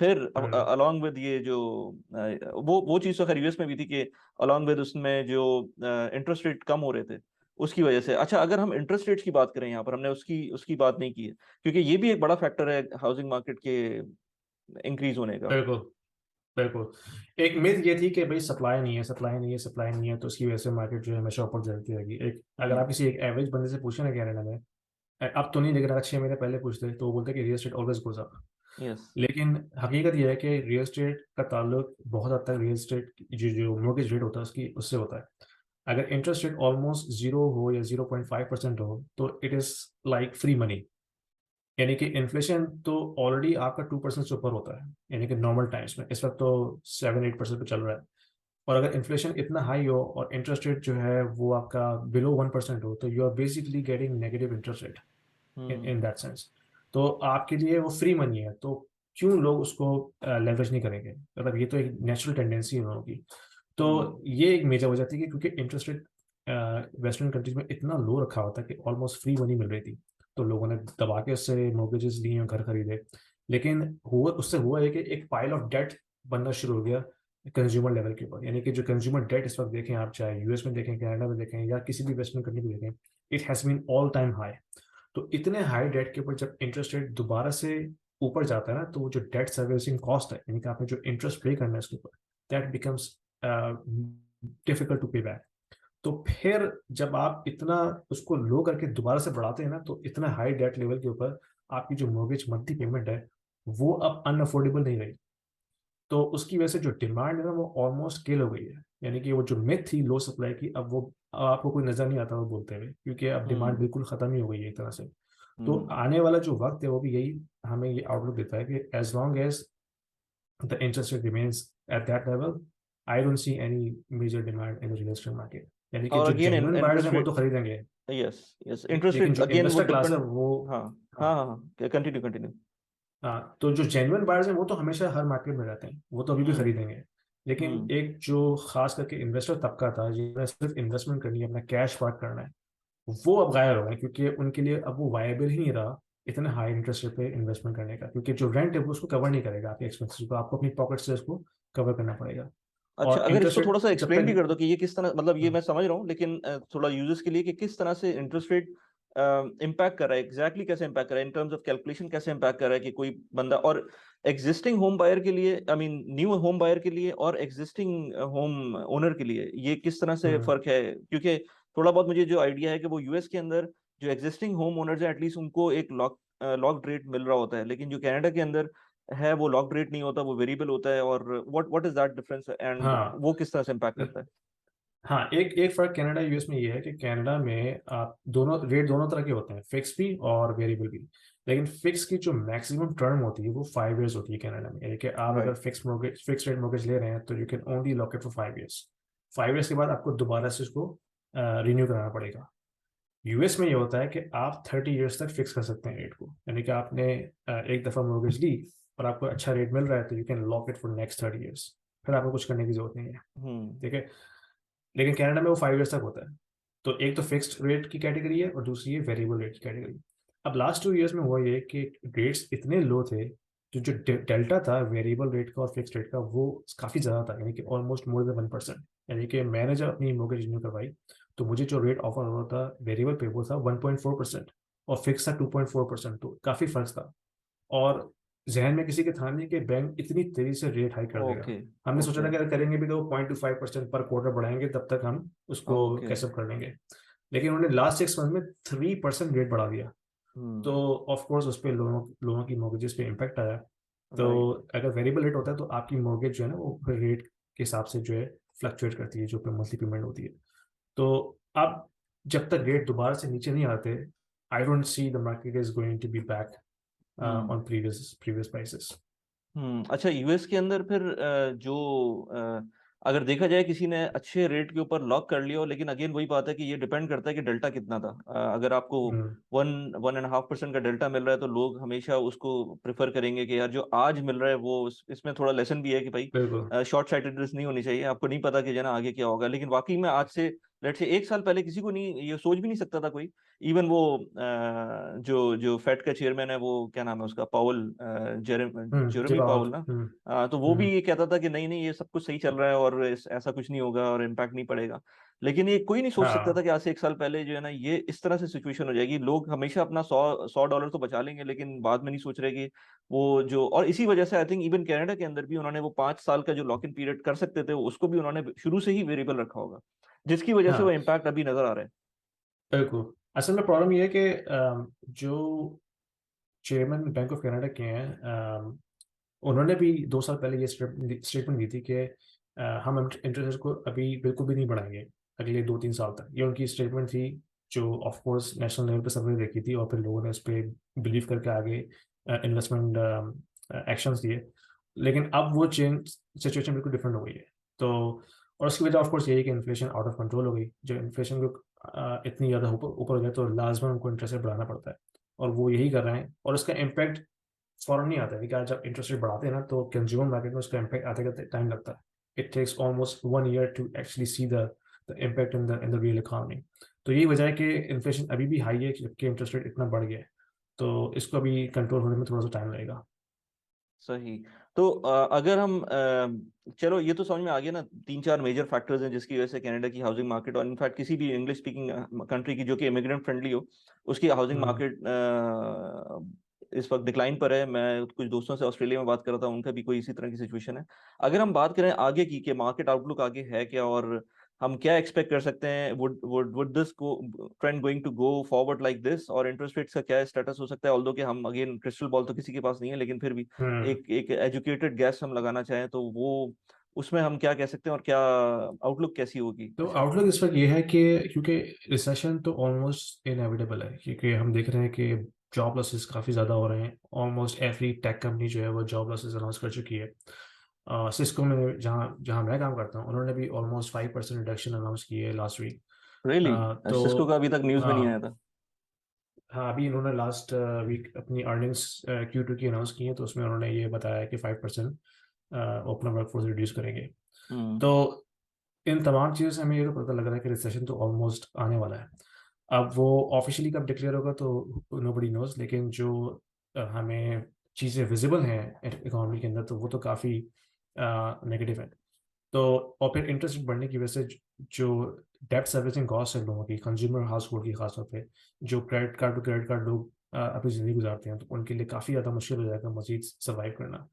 फिर हम्म। अलॉन्ग विद ये जो वो चीज़ तो खैर यूएस में भी थी कि अलॉन्ग विद उसमें जो इंटरेस्ट रेट कम हो रहे थे उसकी वजह से। अच्छा, अगर हम इंटरेस्ट रेट्स की बात करें, यहाँ पर हमने उसकी उसकी बात नहीं की है, क्योंकि ये भी एक बड़ा फैक्टर है हाउसिंग मार्केट के इंक्रीज होने का। बिल्कुल, बिल्कुल। एक मिथ ये थी कि भाई सप्लाई नहीं है, सप्लाई नहीं है, सप्लाई नहीं है, तो उसकी वजह से मार्केट जो है हमेशा ऊपर चलती रहेगी। एक अगर हम्म। आप किसी एक एवरेज बंदे से पूछे ना कनाडा में, अब तो नहीं, लेकिन अगर 6 महीने पहले पूछते तो वो बोलते कि real estate always goes up. Yes. लेकिन हकीकत यह है कि रियल एस्टेट का ताल्लुक बहुत हद तक रियल एस्टेट जो जो मोर्गेज रेट होता है उसकी उससे होता है। अगर इंटरेस्ट रेट ऑलमोस्ट जीरो हो या 0.5% हो तो it is like free money. यानी कि इन्फ्लेशन तो ऑलरेडी आपका 2% से ऊपर होता है, यानी कि नॉर्मल टाइम्स में इस वक्त तो 7-8% पे चल रहा है। और अगर इन्फ्लेशन इतना हाई हो और इंटरेस्ट रेट जो है वो आपका बिलो 1% हो तो you are basically getting negative interest rate in hmm. That sense. तो आपके लिए वो फ्री मनी है, तो क्यों लोग उसको लेवरेज नहीं करेंगे? मतलब ये तो एक नेचुरल टेंडेंसी है लोगों की। तो हम्म। ये एक मेजर वजह थी कि क्योंकि इंटरेस्ट रेट वेस्टर्न कंट्रीज में इतना लो रखा होता है कि ऑलमोस्ट फ्री मनी मिल रही थी, तो लोगों ने दबा के उससे मोर्गेजेस लिए और घर खरीदे। लेकिन हुआ उससे हुआ है कि एक पाइल ऑफ डेट बनना शुरू हो गया कंज्यूमर लेवल के ऊपर। यानी कि जो कंज्यूमर डेट इस वक्त देखें आप, चाहे यूएस में देखें, कनाडा में देखें, या किसी भी वेस्टर्न कंट्री में देखें, it has been all time high. तो इतने हाई डेट के ऊपर जब इंटरेस्ट रेट दोबारा से ऊपर जाता है ना, तो वो जो डेट सर्विसिंग कॉस्ट है, यानी कि आपने जो इंटरेस्ट पे करना है उसके ऊपर, दैट बिकम्स डिफिकल्ट टू पे बैक। तो फिर जब आप इतना उसको लो करके दोबारा से बढ़ाते हैं ना, तो इतना हाई डेट लेवल के ऊपर आपकी जो मोर्गेज मंथली पेमेंट है वो अब अनअफोर्डेबल नहीं रही। तो उसकी वजह से जो डिमांड है ना वो ऑलमोस्ट किल हो गई है। यानी कि वो जो मिथ थी लो सप्लाई की, अब वो अब आपको कोई नजर नहीं आता वो बोलते हुए, क्योंकि अब डिमांड हम्म। बिल्कुल खत्म ही हो गई है एक तरह से। तो हम्म। आने वाला जो वक्त है वो भी यही हमें ये आउटलुक देता है कि as long as the interest rate remains at that level, I don't see any major demand in the real estate market. यानी कि और जो अगेन जेन्युइन बायर्स हैं इंटरेस्ट वो तो रेट। खरीदेंगे। यस। यस, इंटरेस्ट लेकिन रेट जो अगेन वो इन्वेस्टर क्लास है डिपेंड। वो, हाँ। हाँ, हाँ हाँ हाँ, कंटिन्यू कंटिन्यू। हाँ, तो जो जेन्युइन बायर्स हैं वो तो हमेशा हर मार्केट में रहते हैं, वो तो अभी भी हम्म। खरीदेंगे। लेकिन हम्म। एक जो खास करके इन्वेस्टर तबका था जिन्हें सिर्फ इन्वेस्टमेंट करनी है, अपना कैश पार्क करना है, वो अब गायब हो गए, क्योंकि उनके लिए अब वो वायबल ही नहीं रहा इतने हाई इंटरेस्ट रेट पे इन्वेस्टमेंट करने का, क्योंकि जो रेंट है वो उसको कवर नहीं करेगा आपके एक्सपेंसेस को, आपको अपनी पॉकेट से उसको कवर करना पड़ेगा। अच्छा, और अगर इंटरेस्ट इसको रेट थोड़ा सा जब एक्सप्लेन भी कर दो तक, कि ये किस तरह, मतलब ये हाँ, मैं समझ रहा हूँ, लेकिन थोड़ा यूजर्स के लिए कि किस तरह से इंटरेस्ट रेट इम्पैक्ट कर रहा है, एग्जैक्टली कैसे इम्पैक्ट कर रहा है, इन टर्म्स ऑफ कैलकुलेशन कैसे इम्पैक्ट कर रहा है कि कोई बंदा, और एग्जिस्टिंग होम बायर के लिए, I mean new home buyer के लिए और एग्जिस्टिंग होम ओनर के लिए ये किस तरह से हम्म, फर्क है? क्योंकि थोड़ा बहुत मुझे जो आइडिया है कि वो यूएस के अंदर जो एग्जिस्टिंग होम ओनर्स है एटलीस्ट उनको एक लॉक्ड रेट मिल रहा होता है, लेकिन जो कनाडा के अंदर है वो लॉक्ड रेट नहीं होता, वो वेरिएबल होता है। और what is that difference and हाँ, वो किस तरह से इम्पैक्ट करता है? हाँ, एक एक फर्क कनाडा यूएस में ये है कि कनाडा में आप दोनों रेट दोनों तरह के होते हैं, फिक्स भी और वेरिएबल भी। लेकिन फिक्स की जो मैक्सिमम टर्म होती है वो 5 years होती है कनाडा में। यानी कि आप अगर राइट। फिक्स रेट मोर्गेज ले रहे हैं तो you can only lock it for 5 years। 5 years के बाद आपको दोबारा से उसको रिन्यू कराना पड़ेगा। यूएस में ये होता है कि आप 30 years तक फिक्स कर सकते हैं रेट को। यानी कि आपने एक दफ़ा मोर्गेज ली और आपको अच्छा रेट मिल रहा है तो you can lock it for next 30 years। फिर आपको कुछ करने की जरूरत नहीं है। हम्म। ठीक है। लेकिन कनाडा में वो 5 years तक होता है। तो एक तो फिक्स्ड रेट की कैटेगरी है और दूसरी है वेरिएबल रेट की कैटेगरी। अब लास्ट 2 years में हुआ ये कि रेट्स इतने लो थे, जो जो डेल्टा था वेरिएबल रेट का और फिक्स्ड रेट का वो काफ़ी ज़्यादा था, यानी कि ऑलमोस्ट मोर देन 1%। यानी कि मैंने जब अपनी मोर्गेज रिन्यू करवाई तो मुझे जो रेट ऑफर हो रहा था वेरिएबल पे वो था 1.4%। और फिक्स था 2.4%, तो काफ़ी फर्क था। और जहन में किसी के था नहीं कि बैंक इतनी तेज़ी से रेट हाइक कर देगा। ओके हमने सोचा था ओके कि अगर करेंगे भी तो 0.25% पर क्वार्टर बढ़ाएंगे, तब तक हम उसको ओके। कैचअप कर लेंगे। लेकिन उन्होंने लास्ट 6 मंथ में 3% रेट बढ़ा दिया। तो हम्म। ऑफ कोर्स उस पे लोगों लोगों की मॉर्गेजेस पे इम्पैक्ट आया। तो राइट। अगर वेरिएबल रेट होता है तो आपकी मॉर्गेज जो है ना वो रेट के हिसाब से जो है फ्लक्चुएट करती है, जो मंथली पेमेंट होती है। तो अब जब तक रेट दोबारा से नीचे नहीं आते, I don't see the market is going to be back hmm on previous previous prices. अच्छा, यूएस के अंदर फिर जो अगर देखा जाए किसी ने अच्छे रेट के ऊपर लॉक कर लिया हो, लेकिन अगेन वही बात है कि ये डिपेंड करता है कि डेल्टा कितना था। अगर आपको 1.5% का डेल्टा मिल रहा है तो लोग हमेशा उसको प्रेफर करेंगे कि यार जो आज मिल रहा है वो इसमें थोड़ा लेसन भी है कि बिल्कुल। भाई शॉर्ट साइटेडनेस नहीं होनी चाहिए। आपको नहीं पता कि जना आगे क्या होगा, लेकिन वाकई में आज से लेट से 1 साल पहले किसी को नहीं, ये सोच भी नहीं सकता था कोई। इवन वो जो जो फेड का चेयरमैन है, वो क्या नाम है उसका, पाउल, जी जेरेमी पावल। पाउल ना। तो वो भी ये कहता था कि नहीं नहीं, ये सब कुछ सही चल रहा है और ऐसा कुछ नहीं होगा और इम्पैक्ट नहीं पड़ेगा। लेकिन ये कोई नहीं सोच सकता था हाँ कि आज से 1 साल पहले जो है ना ये इस तरह से सिचुएशन हो जाएगी। लोग हमेशा अपना $100 तो बचा लेंगे, लेकिन बाद में नहीं सोच रहे कि वो जो, और इसी वजह से आई थिंक इवन कनाडा के अंदर भी उन्होंने वो 5 साल का जो लॉक इन पीरियड कर सकते थे उसको भी उन्होंने शुरू से ही वेरिएबल रखा होगा, जिसकी वजह से वो हाँ इम्पैक्ट अभी नजर आ रहा है। बिल्कुल। असल में प्रॉब्लम ये है कि जो चेयरमैन बैंक ऑफ कनाडा के हैं, उन्होंने भी 2 साल पहले ये स्टेटमेंट दी थी कि हम इंटरेस्ट रेट को अभी बिल्कुल भी नहीं बढ़ाएंगे अगले 2-3 साल तक। ये उनकी स्टेटमेंट थी, जो ऑफ कोर्स नेशनल लेवल पे सबने देखी थी, और फिर लोगों ने उस पर बिलीव करके आगे इन्वेस्टमेंट एक्शंस लिए। लेकिन अब वो चेंज सिचुएशन बिल्कुल डिफरेंट हो गई है। तो और उसकी वजह ऑफ कोर्स यही है कि इन्फ्लेशन आउट ऑफ कंट्रोल हो गई। जो इन्फ्लेशन को इतनी ज़्यादा ऊपर ऊपर हो जाए तो लाजमन उनको इंटरेस्ट रेट बढ़ाना पड़ता है, और वो यही कर रहे हैं। और उसका इम्पैक्ट फौरन नहीं आता है, क्योंकि आज जब इंटरेस्ट रेट बढ़ाते हैं ना तो कंज्यूमर मार्केट में उसका इम्पैक्ट आते का टाइम लगता है। It takes almost 1 year to actually see the impact in the real economy. तो यही वजह है कि इन्फ्लेशन अभी भी हाई है, जबकि इंटरेस्ट रेट इतना बढ़ गया है। तो इसको अभी कंट्रोल होने में थोड़ा सा टाइम लगेगा। सही। तो अगर हम चलो ये तो समझ में आ गया ना, 3-4 मेजर फैक्टर्स हैं जिसकी वजह से कनाडा की हाउसिंग मार्केट, और इनफैक्ट किसी भी इंग्लिश स्पीकिंग कंट्री की जो कि इमिग्रेंट फ्रेंडली हो, उसकी हाउसिंग हम्म मार्केट इस वक्त डिक्लाइन पर है। मैं कुछ दोस्तों से ऑस्ट्रेलिया में बात कर रहा था, उनका भी कोई इसी तरह की सिचुएशन है। अगर हम बात करें आगे की कि मार्केट आउटलुक आगे है क्या, और हम क्या एक्सपेक्ट कर सकते हैं, would this trend going to go forward like this, और इंटरेस्ट रेट्स का क्या स्टेटस हो सकता है। ऑल्दो कि हम अगेन क्रिस्टल बॉल तो किसी के पास नहीं है, लेकिन फिर भी हम्म एक एक एजुकेटेड गैस हम लगाना चाहें तो वो उसमें हम क्या कह सकते हैं और क्या आउटलुक कैसी होगी तो इसकी। आउटलुक इस वक्त ये है कि क्योंकि रिसेशन तो ऑलमोस्ट इनएविटेबल है, क्योंकि हम देख रहे हैं कि जॉब लॉसेस काफ़ी ज़्यादा हो रहे हैं। ऑलमोस्ट एवरी टेक कंपनी जो है वो जॉब लॉसेस अनाउंस कर चुकी है। सिस्को में, जहाँ जहाँ मैं काम करता हूँ, उन्होंने भी ऑलमोस्ट 5% रिडक्शन अनाउंस की है लास्ट वीक। रियली? सिस्को का तो अभी तक न्यूज़ में नहीं आया हाँ, था। हाँ अभी इन्होंने लास्ट वीक अपनी अर्निंग्स Q2 की अनाउंस की है, तो उसमें उन्होंने ये बताया कि 5% अपना वर्कफोर्स रिड्यूस करेंगे। हम्म तो इन तमाम चीज़ों से हमें ये तो पता लग रहा है कि रिसेशन तो ऑलमोस्ट आने वाला है। अब वो ऑफिशियली कब डिक्लेयर होगा तो नोबडी नोज, लेकिन जो हमें चीज़ें विजिबल हैं इकोनॉमी के अंदर, तो वो तो काफ़ी नेगेटिव है। तो और फिर इंटरेस्ट बढ़ने की वजह से जो डेब्ट सर्विसिंग कॉस्ट है लोगों की, कंज्यूमर हाउस होल्ड की खासतौर पे, जो credit card to credit card लोग अपनी ज़िंदगी गुजारते हैं, तो उनके लिए काफ़ी ज़्यादा मुश्किल हो जाएगा मजीद सर्वाइव करना।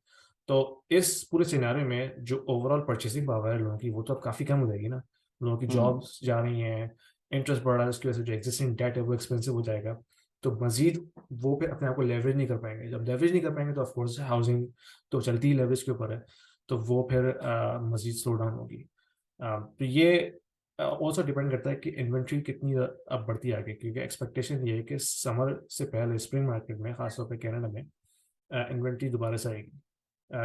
तो इस पूरे सिनारियो में जो ओवरऑल परचेसिंग पावर है लोगों की, वो तो अब काफ़ी कम हो जाएगी ना। लोगों की हम्म जॉब्स जा रही हैं, इंटरेस्ट बढ़ रहा है, उसकी वजह से जो एग्जिस्टिंग डेट है वो एक्सपेंसिव हो जाएगा। तो मजीद वो फिर अपने आप को लेवरेज नहीं कर पाएंगे। जब लेवरेज नहीं कर पाएंगे तो ऑफकोर्स हाउसिंग तो चलती ही लेवरेज के ऊपर है, तो वो फिर मजीद स्लो डाउन होगी। तो ये ऑल्सो डिपेंड करता है कि इन्वेंट्री कितनी अब बढ़ती है आगे, क्योंकि एक्सपेक्टेशन ये है कि समर से पहले स्प्रिंग मार्केट में, खासतौर पे कनाडा में, इन्वेंट्री दोबारा से आएगी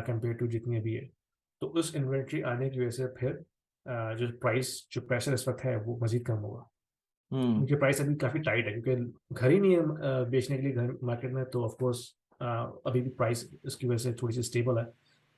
कंपेयर टू जितनी अभी है। तो उस इन्वेंट्री आने की वजह से फिर जो प्रेशर इस वक्त है वो मजीद कम होगा। हम्म क्योंकि प्राइस अभी काफ़ी टाइट है, क्योंकि घर ही नहीं है बेचने के लिए घर मार्केट में, तो ऑफकोर्स अभी भी प्राइस इसकी वजह से थोड़ी सी स्टेबल है।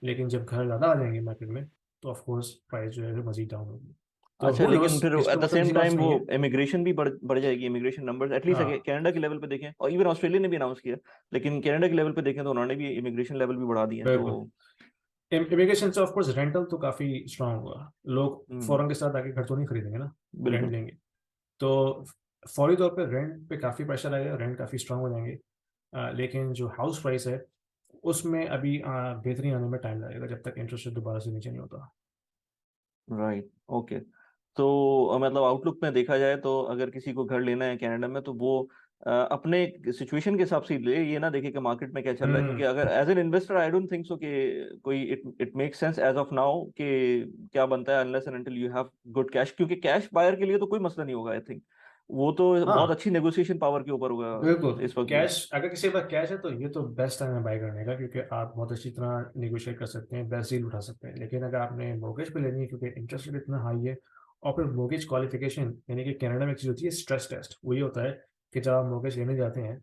लेकिन जब घर ज़्यादा आ जाएंगे मार्केट में, तो ऑफकोर्स प्राइस जो है मजीद डाउन होगी। तो अच्छा, हु लेकिन नोस, फिर एट इसका द मतलब सेम किसी के पास टाइम वो नहीं है। इमिग्रेशन भी बढ़ जाएगी, इमिग्रेशन नंबर्स एटलीस्ट हाँ कनाडा के लेवल पे देखें, और इवन ऑस्ट्रेलिया ने भी अनाउंस किया। लेकिन कनाडा के लेवल पे देखें तो उन्होंने भी इमिग्रेशन लेवल भी बढ़ा दिए हैं तो। बिल्कुल। इमिग्रेशन से ऑफकोर्स रेंटल तो काफ़ी स्ट्रांग होगा। लोग हम्म फॉरन के साथ आके घर तो नहीं खरीदेंगे ना, रेंट बिल्कुल। लेंगे। तो फौरी तौर पे रेंट पे काफ़ी प्रेशर आएगा, रेंट काफ़ी स्ट्रांग हो जाएंगे, लेकिन जो हाउस प्राइस है उसमें अभी बेहतरी आने में टाइम लगेगा जब तक इंटरेस्ट रेट दोबारा से नीचे नहीं होता। Right, okay. तो मतलब आउटलुक में देखा जाए तो अगर किसी को घर लेना है कनाडा में तो वो अपने सिचुएशन के हिसाब से ही ले, ये ना देखे कि मार्केट में क्या चल रहा है, क्योंकि अगर as an investor I don't think so कि कोई it makes sense as of now कि क्या बनता है unless and until you have good cash, क्योंकि कैश बायर के लिए तो कोई मसला नहीं होगा आई थिंक, वो तो बहुत हाँ अच्छी नेगोशिएशन पावर के ऊपर बिल्कुल, होगा इस वक्त भी। कैश अगर किसी के पास कैश है तो ये तो बेस्ट टाइम है बाय करने का, क्योंकि आप बहुत अच्छी तरह निगोशिएट कर सकते हैं, बेस्ट डील उठा सकते हैं। लेकिन अगर आपने मोर्गेज पे लेनी है क्योंकि इंटरेस्ट रेट इतना हाई है, और फिर मोर्गेज क्वालिफिकेशन यानी कि कनाडा में एक चीज़ होती है स्ट्रेस टेस्ट, वो ये होता है कि जब आप मोर्गेज लेने जाते हैं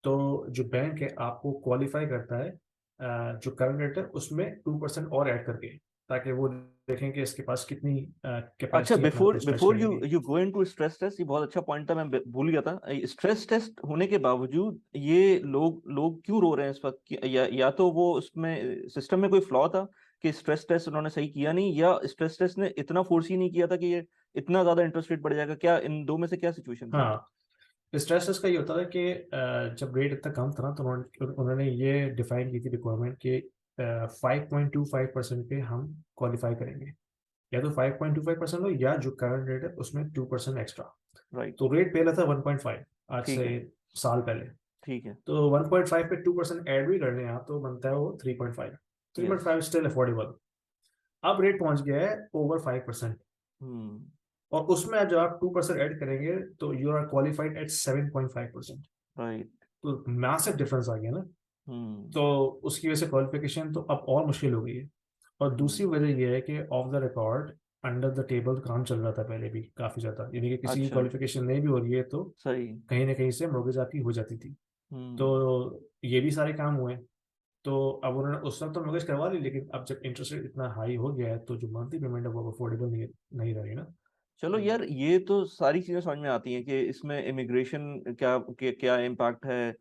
तो जो बैंक है आपको क्वालिफाई करता है जो करंट रेट है उसमें 2% और ऐड करके, ताकि वो देखें कि इसके पास कितनी अच्छा, कैपेसिटी अपने आप बिफोर को स्ट्रेच बिफोर करने यू की। You go into stress test, ये बहुत अच्छा पॉइंट था, मैं भूल गया था। स्ट्रेस टेस्ट होने के बावजूद ये लोग लोग क्यों रो रहे हैं इस वक्त या तो वो उसमें सिस्टम में कोई फ्लॉ था कि स्ट्रेस टेस्ट उन्होंने सही किया नहीं, या स्ट्रेस टेस्ट ने इतना फोर्स ही नहीं किया था कि ये इतना ज्यादा इंटरेस्ट रेट बढ़ जाएगा, क्या इन दो में से क्या सिचुएशन थी? हाँ, स्ट्रेस टेस्ट का ये होता है कि जब रेट इतना कम था ना तो उन्होंने उन्होंने ये डिफाइन की थी रिक्वायरमेंट कि 5.25% पे हम क्वालिफाई करेंगे, या तो 5.25% हो या जो करंट रेट है उसमें 2% एक्स्ट्रा। राइट, तो रेट पहले था 1.5 आज ठीक से है, साल पहले। ठीक है। तो 1.5 पे 2% ऐड भी कर लें आप तो बनता है वो 3.5। यस। 3.5 still affordable. अब रेट पहुंच गया है ओवर 5%, हम्म। और उसमें जब आप 2% ऐड करेंगे तो you are qualified at 7.5%। Right. तो मैसिव डिफरेंस आ गया ना। हम्म। तो उसकी वजह से क्वालिफिकेशन तो अब और मुश्किल हो गई है। और दूसरी हम्म। वजह यह है कि of the record under the table काम चल रहा था पहले भी काफ़ी ज़्यादा, यानी कि किसी की अच्छा। क्वालिफिकेशन नहीं भी हो रही है तो सही। कहीं ना कहीं से mortgage आपकी हो जाती थी। तो हम्म। ये भी सारे काम हुए। तो अब उन्होंने उस वक्त तो mortgage करवा ली, लेकिन अब जब इंटरेस्ट रेट इतना हाई हो गया है तो जो मंथली पेमेंट है वो अफोर्डेबल नहीं रही ना। चलो यार, ये तो सारी चीजें समझ में आती हैं कि इसमें इमिग्रेशन क्या इम्पैक्ट है,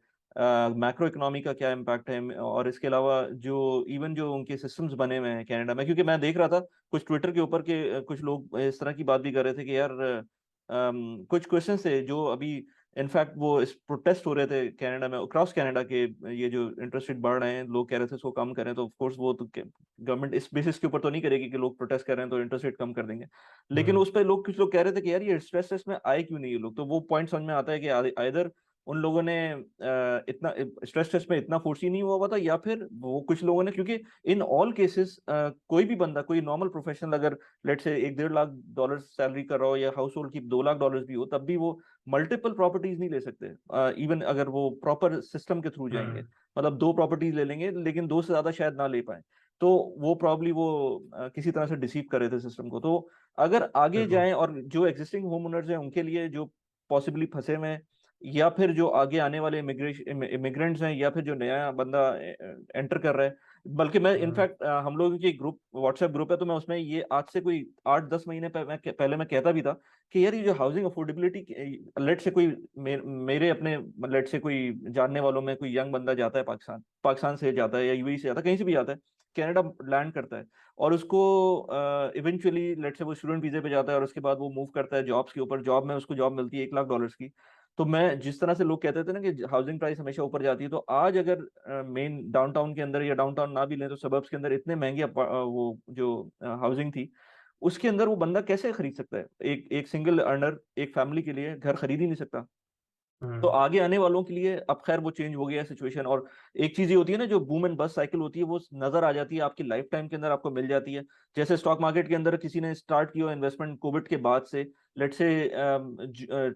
मैक्रो इकोनॉमी का क्या इम्पैक्ट है, और इसके अलावा जो इवन जो उनके सिस्टम्स बने हुए हैं कनाडा में, क्योंकि मैं देख रहा था कुछ ट्विटर के ऊपर के कुछ लोग इस तरह की बात भी कर रहे थे कि यार कुछ क्वेश्चन थे जो अभी इनफैक्ट वो इस प्रोटेस्ट हो रहे थे कनाडा में, अक्रॉस कनाडा के, ये जो इंटरेस्ट रेट बढ़ रहे हैं, लोग कह रहे थे इसको कम करें, तो ऑफ कोर्स वो तो गवर्नमेंट इस बेसिस के ऊपर तो नहीं करेगी कि लोग प्रोटेस्ट कर रहे हैं तो इंटरेस्ट रेट कम कर देंगे। लेकिन हम्म। उस पर लोग, कुछ लोग कह रहे थे कि यार ये स्ट्रेस टेस्ट में आए क्यों नहीं ये लोग, तो वो पॉइंट समझ में आता है कि आइदर उन लोगों ने इतना स्ट्रेस टेस्ट में इतना फोर्स ही नहीं हुआ था, या फिर वो कुछ लोगों ने, क्योंकि इन ऑल केसेस कोई भी बंदा, कोई नॉर्मल प्रोफेशनल अगर लेट से 1-1.5 लाख डॉलर सैलरी कर रहा हो, या हाउस होल्ड की 2 लाख डॉलर भी हो, तब भी वो मल्टीपल प्रॉपर्टीज नहीं ले सकते, इवन अगर वो प्रॉपर सिस्टम के थ्रू जाएंगे, हम्म। मतलब 2 प्रॉपर्टीज ले लेंगे लेकिन 2 से ज्यादा शायद ना ले पाए। तो वो प्रॉब्ली वो किसी तरह से डिसीव कर रहे थे सिस्टम को। तो अगर आगे बिल्कुल। जाएं और जो एग्जिस्टिंग होम ओनर्स हैं उनके लिए जो पॉसिबली फंसे हुए हैं, या फिर जो आगे आने वाले इमिग्रेंट्स हैं, या फिर जो नया बंदा एंटर कर रहा है, बल्कि मैं हम्म। इनफैक्ट हम लोगों की ग्रुप, व्हाट्सएप ग्रुप है, तो मैं उसमें ये आज से कोई 8-10 महीने पहले मैं कहता भी था कि यार ये जो हाउसिंग अफोर्डेबिलिटी, लेट से कोई मेरे अपने लेट से कोई जानने वालों में कोई यंग बंदा जाता है, पाकिस्तान से जाता है या यूएई से जाता है, कहीं से भी जाता है, कनाडा लैंड करता है, और उसको इवेंचुअली लेट से वो स्टूडेंट वीजे पे जाता है, और उसके बाद वो मूव करता है जॉब्स के ऊपर, जॉब में उसको जॉब मिलती है 1 लाख डॉलर्स की। तो मैं जिस तरह से लोग कहते थे ना कि हाउसिंग प्राइस हमेशा ऊपर जाती है, तो आज अगर मेन डाउनटाउन के अंदर, या डाउनटाउन ना भी लें तो सबर्ब्स के अंदर इतने महंगे वो जो हाउसिंग थी, उसके अंदर वो बंदा कैसे खरीद सकता है? एक एक सिंगल अर्नर एक फैमिली के लिए घर खरीद ही नहीं सकता। तो हम्म। आगे आने वालों के लिए अब खैर वो चेंज हो गया है सिचुएशन। और एक चीज ये होती है ना, जो बूम एंड बस्ट साइकिल होती है, वो नजर आ जाती है आपकी लाइफ टाइम के अंदर, आपको मिल जाती है। जैसे स्टॉक मार्केट के अंदर किसी ने स्टार्ट किया इन्वेस्टमेंट कोविड के बाद से, लेट से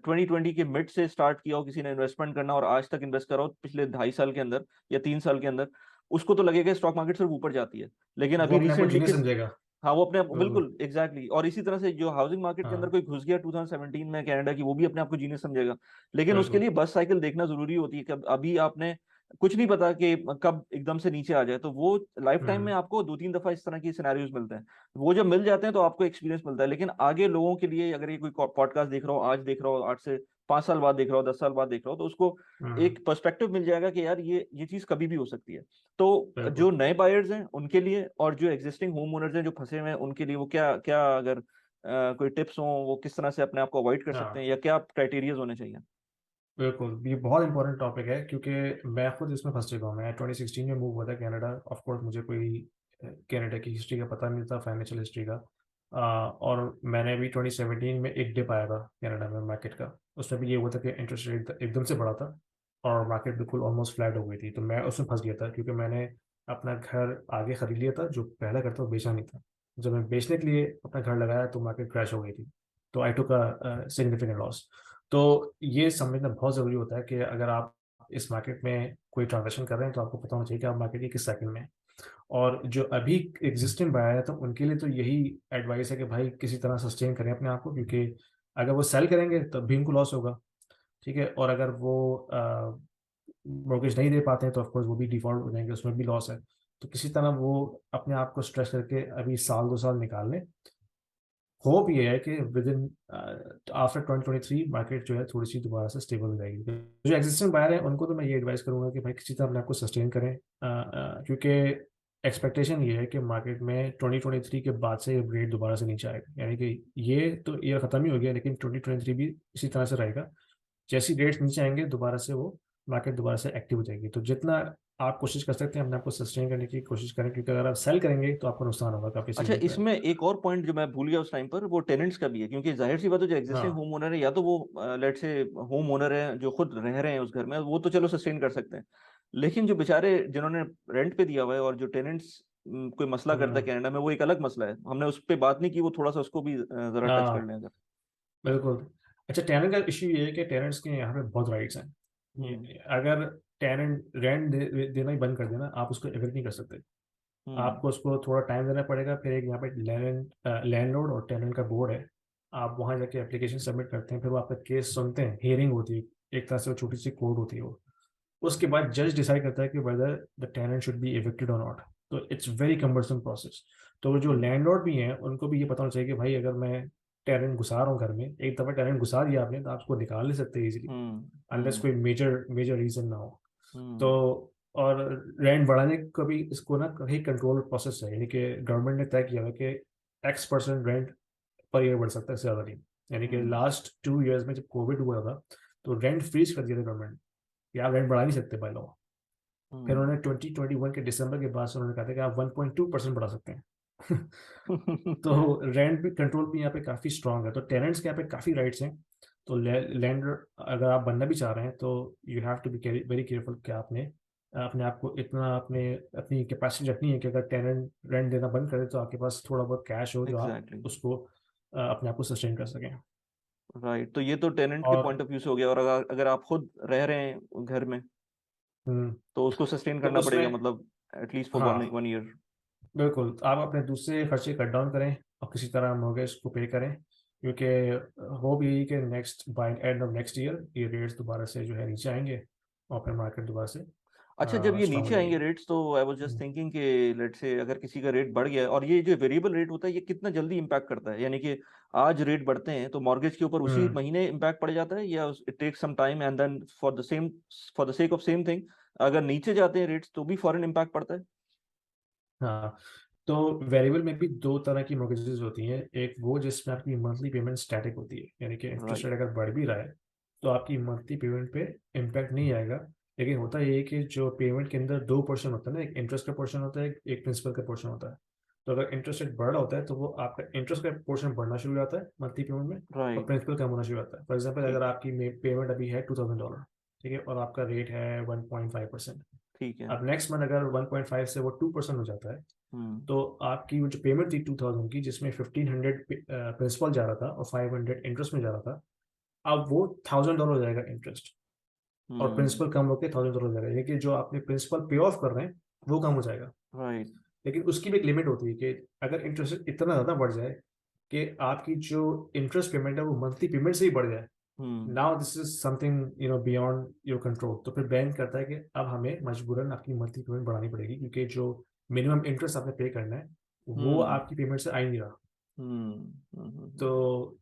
2020 के मिड से स्टार्ट किया हो किसी ने इन्वेस्टमेंट करना, और आज तक इन्वेस्ट करा हो पिछले 2.5 साल के अंदर या 3 साल के अंदर, उसको तो लगेगा स्टॉक मार्केट सिर्फ ऊपर जाती है। लेकिन वो अभी अपने आप को रिसेंटली जीनियस किस, समझेगा। हाँ वो अपने आप बिल्कुल। बिल्कुल एग्जैक्टली और इसी तरह से जो हाउसिंग मार्केट के अंदर हाँ कोई घुस गया 2017 में कनाडा की, वो भी अपने आप को जीनियस समझेगा। लेकिन उसके बिल्कुल। लिए बस साइकिल देखना जरूरी होती है कि अभी आपने कुछ नहीं पता कि कब एकदम से नीचे आ जाए, तो वो लाइफ टाइम में हम्म। आपको 2-3 दफा इस तरह की सिनेरियोज मिलते हैं। वो जब मिल जाते हैं तो आपको एक्सपीरियंस मिलता है। लेकिन आगे लोगों के लिए, अगर ये कोई पॉडकास्ट देख रहा हो, आज देख रहा हो, 8 से 5 साल बाद देख रहा हो, 10 साल बाद देख रहा हो, तो उसको हम्म। एक पर्सपेक्टिव मिल जाएगा कि यार ये चीज कभी भी हो सकती है। तो जो बिल्कुल। नए बायर्स हैं उनके लिए, और जो एग्जिस्टिंग होम ओनर्स हैं जो फंसे हुए हैं उनके लिए, वो क्या क्या अगर कोई टिप्स हो, वो किस तरह से अपने आप को अवॉइड कर सकते हाँ, हैं, या क्या क्राइटेरियाज होने चाहिए? बिल्कुल, ये बहुत इंपॉर्टेंट टॉपिक है क्योंकि मैं खुद इसमें फंस चुका हूँ। मैं 2016 में मूव हुआ था कनाडा। ऑफ कोर्स मुझे कोई कनाडा की हिस्ट्री का पता नहीं था, फाइनेंशियल हिस्ट्री का। और मैंने भी 2017 में एक डिप आया था कनाडा में मार्केट का। उसमें भी ये हुआ था कि इंटरेस्ट रेट एकदम से बढ़ा था और मार्केट बिल्कुल ऑलमोस्ट फ्लैट हो गई थी। तो मैं उसमें फंस गया था क्योंकि मैंने अपना घर आगे खरीद लिया था, जो पहला घर था वो बेचा नहीं था। जब मैं बेचने के लिए अपना घर लगाया तो मार्केट क्रैश हो गई थी। तो आई टुक अ सिग्निफिकेंट लॉस। तो ये समझना बहुत ज़रूरी होता है कि अगर आप इस मार्केट में कोई ट्रांजेक्शन कर रहे हैं तो आपको पता होना चाहिए कि आप मार्केट के किस सेकंड में हैं। और जो अभी एग्जिस्टिंग बायर है तो उनके लिए तो यही एडवाइस है कि भाई किसी तरह सस्टेन करें अपने आप को, क्योंकि अगर वो सेल करेंगे तब भी उनको लॉस होगा। ठीक है, और अगर वो मॉर्गेज नहीं दे पाते हैं तो ऑफकोर्स वो भी डिफॉल्ट हो जाएंगे, उसमें भी लॉस है। तो किसी तरह वो अपने आप को स्ट्रेस करके अभी साल 2 साल निकाल लें। होप ये है कि विद इन आफ्टर 2023 मार्केट जो है थोड़ी सी दोबारा से स्टेबल हो जाएगी। तो जो एग्जिस्टिंग बायर है उनको तो मैं ये एडवाइस करूंगा कि भाई किसी तरह अपने आप को सस्टेन करें, क्योंकि एक्सपेक्टेशन ये है कि मार्केट में 2023 के बाद से रेट दोबारा से नीचे आएगा। यानी कि ये तो ईयर खत्म ही हो गया, लेकिन 2023 भी इसी तरह से रहेगा। जैसी रेट्स नीचे आएंगे दोबारा से वो मार्केट दोबारा से एक्टिव हो जाएगी। तो जितना आप कोशिश कर सकते हैं अपने आप को सस्टेन करने की कोशिश करें, क्योंकि अगर आप सेल करेंगे तो आपको नुकसान होगा काफी अच्छा, सिग्निफिकेंट। इसमें एक और पॉइंट जो मैं भूल गया उस टाइम पर, वो टेनेंट्स का भी है, क्योंकि जाहिर सी बात है जो एग्जिस्टिंग हाँ, होम ओनर है, या तो वो लेट से होम ओनर है जो खुद रह रहे हैं उस घर में, वो तो चलो सस्टेन कर सकते हैं। लेकिन जो बेचारे जिन्होंने रेंट पे दिया हुआ है, और जो टेनेंट्स कोई मसला करता है हम्म, कनाडा में, वो एक अलग मसला है। हमने उस पर बात नहीं की, वो थोड़ा सा उसको भी जरा टच कर हाँ, लें अगर। बिल्कुल। अच्छा, टेनेंट का इश्यू ये है कि टेनेंट्स के यहाँ पे बहुत राइट्स हैं। हम्म। अगर टेनेंट देना ही बंद कर देना, आप उसको एविक्ट नहीं कर सकते। हम्म। आपको उसको थोड़ा टाइम देना पड़ेगा। फिर एक यहाँ पे लैंडलॉर्ड और टेनेंट का बोर्ड है। आप वहाँ जाके एप्लीकेशन सबमिट करते हैं, फिर वो आपका केस सुनते हैं, हियरिंग होती है। एक तरह से वो छोटी सी कोर्ट होती है वो। उसके बाद जज डिसाइड करता है कि whether the tenant should be evicted और नॉट। तो इट्स वेरी कम्बरसम प्रोसेस। तो जो हम्म। लैंडलॉर्ड भी हैं उनको भी ये पता होना चाहिए कि भाई अगर मैं टेनेंट घुसा रहा हूँ घर में, एक दफ़ा टेनेंट घुसा दिया आपने तो आप उसको निकाल नहीं सकते इजीली, हम्म। अनलेस हम्म। कोई मेजर मेजर रीजन ना हो। तो हम्म। और रेंट बढ़ाने का भी इसको ना कहीं कंट्रोल प्रोसेस है, यानी कि गवर्नमेंट ने तय किया है कि X% रेंट पर ईयर बढ़ सकता है, इससे ज़्यादा नहीं। यानी कि हम्म। लास्ट 2 इयर्स में जब कोविड हुआ था तो रेंट फ्रीज कर दिया था गवर्नमेंट, कि आप रेंट बढ़ा नहीं सकते बाय लॉ। फिर हम्म। उन्होंने 2021 के दिसंबर के बाद से उन्होंने कहा था कि आप 1.2% बढ़ा सकते हैं। तो रेंट भी कंट्रोल भी यहाँ पे काफ़ी स्ट्रांग है। तो टेनेंट्स के यहाँ पे काफ़ी राइट्स हैं। तो लैंड अगर आप बनना भी चाह रहे हैं तो you have to be very careful कि आपने अपने आप को इतना अपने अपनी कैपेसिटी रखनी है कि अगर टेनेंट रेंट देना बंद करे तो आपके पास थोड़ा बहुत कैश हो जो आप एग्जैक्टली। उसको अपने आप को सस्टेन कर सकें। राइट, तो ये तो टेनेंट के और पॉइंट ऑफ व्यू से हो गया। और अगर अगर आप खुद रह रहे हैं घर में, हम्म, तो उसको सस्टेन तो करना पड़ेगा, उसमें मतलब एटलीस्ट फॉर वन हाँ, वन ईयर। बिल्कुल, आप अपने दूसरे खर्चे कट डाउन करें और किसी तरह मॉर्गेज को पे करें, क्योंकि हो भी यही कि next by end of next year ये रेट्स दोबारा से जो है नीचे आएंगे और फिर मार्केट दोबारा से अच्छा, जब ये स्ट्रांग हो नीचे आएंगे जाएगी। रेट्स, तो I was just hmm, thinking कि लेट से अगर किसी का रेट बढ़ गया है, और ये जो वेरिएबल रेट होता है, ये कितना जल्दी इम्पैक्ट करता है? यानी कि आज रेट बढ़ते हैं तो मॉर्गेज के ऊपर उसी हम्म, महीने इम्पैक्ट पड़ जाता है, या it takes some time and then for the sake of same thing, अगर नीचे जाते हैं रेट्स तो भी फॉरेन इम्पैक्ट पड़ता है? हाँ। तो वेरिएबल में भी दो तरह की मॉर्गेजेस होती हैं। एक वो जिसमें आपकी मंथली पेमेंट स्टैटिक होती है, यानी कि इंटरेस्ट रेट राइट। अगर बढ़ भी रहा है तो आपकी मंथली पेमेंट पे इम्पैक्ट नहीं आएगा। लेकिन होता ये है कि जो पेमेंट के अंदर दो पोर्शन होता है ना, एक इंटरेस्ट का पोर्शन होता है, एक प्रिंसिपल का पोर्शन होता है। तो अगर इंटरेस्ट रेट बढ़ रहा होता है तो वो आपका इंटरेस्ट का पोर्शन बढ़ना शुरू हो जाता है मंथली पेमेंट में, और राइट। प्रिंसिपल कम होना शुरू हो जाता है। फॉर एग्जाम्पल अगर ठीक है। आपकी पेमेंट अभी है $2,000, ठीक है, और आपका रेट है 1.5%। ठीक है। अब नेक्स्ट मंथ अगर 1.5 से वो 2% हो जाता है हम्म। तो आपकी वो जो पेमेंट थी 2,000 की, जिसमें 1,500 प्रिंसिपल जा रहा था और 500 इंटरेस्ट में जा रहा था, अब वो $1,000 हो जाएगा इंटरेस्ट, और हम्म। प्रिंसिपल कम होकर $1,000 हो जाएगा। यानी कि जो आपने प्रिंसिपल पे ऑफ कर रहे हैं वो कम हो जाएगा। राइट। लेकिन उसकी भी एक लिमिट होती है कि अगर इंटरेस्ट इतना ज़्यादा बढ़ जाए कि आपकी जो इंटरेस्ट पेमेंट है वो मंथली पेमेंट से ही बढ़ जाए, hmm. Now this is something beyond your control. तो फिर बैंक करता है कि अब हमें मजबूरन आपकी मंथली पेमेंट बढ़ानी पड़ेगी, क्योंकि जो मिनिमम इंटरेस्ट आपने पे करना है वो हम्म। आपकी पेमेंट से आ ही नहीं रहा। हम्म। तो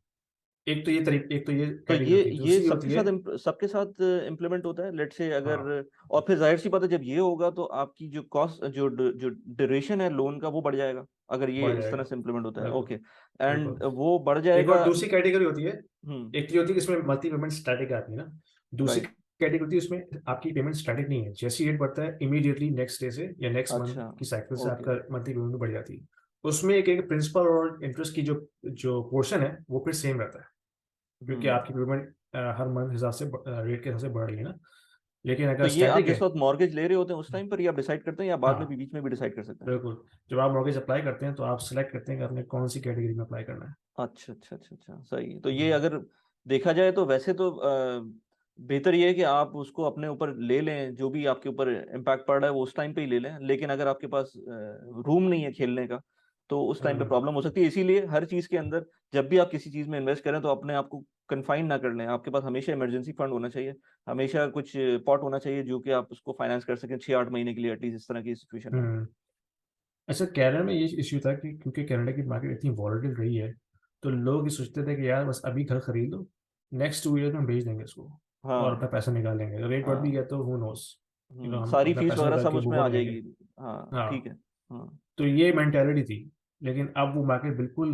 एक तो ये तो कैटेगरी होती है, ये दूसरी होती है। सबके साथ इम्प्लीमेंट होता है, लेट से अगर। हाँ, और फिर जाहिर सी बात है, जब ये होगा तो आपकी जो कॉस्ट, जो ड्यूरेशन है लोन का, वो बढ़ जाएगा। अगर ये बढ़ इस तरह जाएगा। से इम्प्लीमेंट होता है, बिल्कुल, ओके, बिल्कुल। एंड वो बढ़ एक और जाएगा। दूसरी कैटेगरी होती है, हम्म। एक ये होती है कि इसमें मल्टी पेमेंट स्टैटिक आती है ना, दूसरी राइट। कैटेगरी होती है उसमें आपकी पेमेंट स्टैटिक नहीं है, जैसे ही रेट बढ़ता है इमीडिएटली नेक्स्ट डे से या नेक्स्ट मंथ अच्छा। की साइकिल से ओके। आपका मंथली पेमेंट बढ़ जाती है। उसमें एक प्रिंसिपल और इंटरेस्ट की जो जो पोर्शन है वो फिर सेम रहता है, क्योंकि हम्म। आपकी पेमेंट हर मंथ हिसाब से रेट के हिसाब से बढ़ रही है ना। लेकिन तो अगर ये आप स्टैटिक है, जिस वक्त मॉर्गेज ले रहे होते हैं उस टाइम पर ही आप डिसाइड करते हैं, या बाद में भी हाँ बीच में भी डिसाइड कर सकते हैं? बिल्कुल, जब आप मॉर्गेज अप्लाई करते हैं तो आप सेलेक्ट करते हैं कि आपने कौन सी कैटेगरी में अप्लाई करना है। अच्छा अच्छा अच्छा अच्छा, सही। तो ये हम्म। अगर देखा जाए तो वैसे तो बेहतर ये है कि आप उसको अपने ऊपर ले लें, जो भी आपके ऊपर इम्पैक्ट पड़ रहा है वो उस टाइम पे ही ले लें, लेकिन अगर आपके पास रूम नहीं है खेलने का तो उस टाइम पे हम्म। प्रॉब्लम हो सकती है। इसीलिए हर चीज के अंदर जब भी आप किसी चीज में इन्वेस्ट करें तो अपने आप को कन्फाइन ना कर लें, आपके पास हमेशा इमरजेंसी फंड होना चाहिए, हमेशा कुछ पॉट होना चाहिए जो कि आप उसको फाइनेंस कर सकें 6-8 महीने के लिए एटलीस्ट, इस तरह की सिचुएशन में। हम्म। अच्छा, कनाडा में ये इश्यू था कि क्योंकि कनाडा की मार्केट इतनी वॉलेटिल रही है, तो लोग ये सोचते थे कि यार बस अभी घर खरीद लो, नेक्स्ट 2 ईयर में बेच देंगे इसको और अपना हाँ पैसा निकाल लेंगे, रेट बढ़ भी हाँ। गया तो हू नोस, हम सारी अपना फीस पैसा वगैरह निकाल सब के उसमें बुआ आ में लेंगे। जाएगी। हाँ ठीक है। हाँ, हाँ। तो ये मेंटेलिटी थी। लेकिन अब वो मार्केट बिल्कुल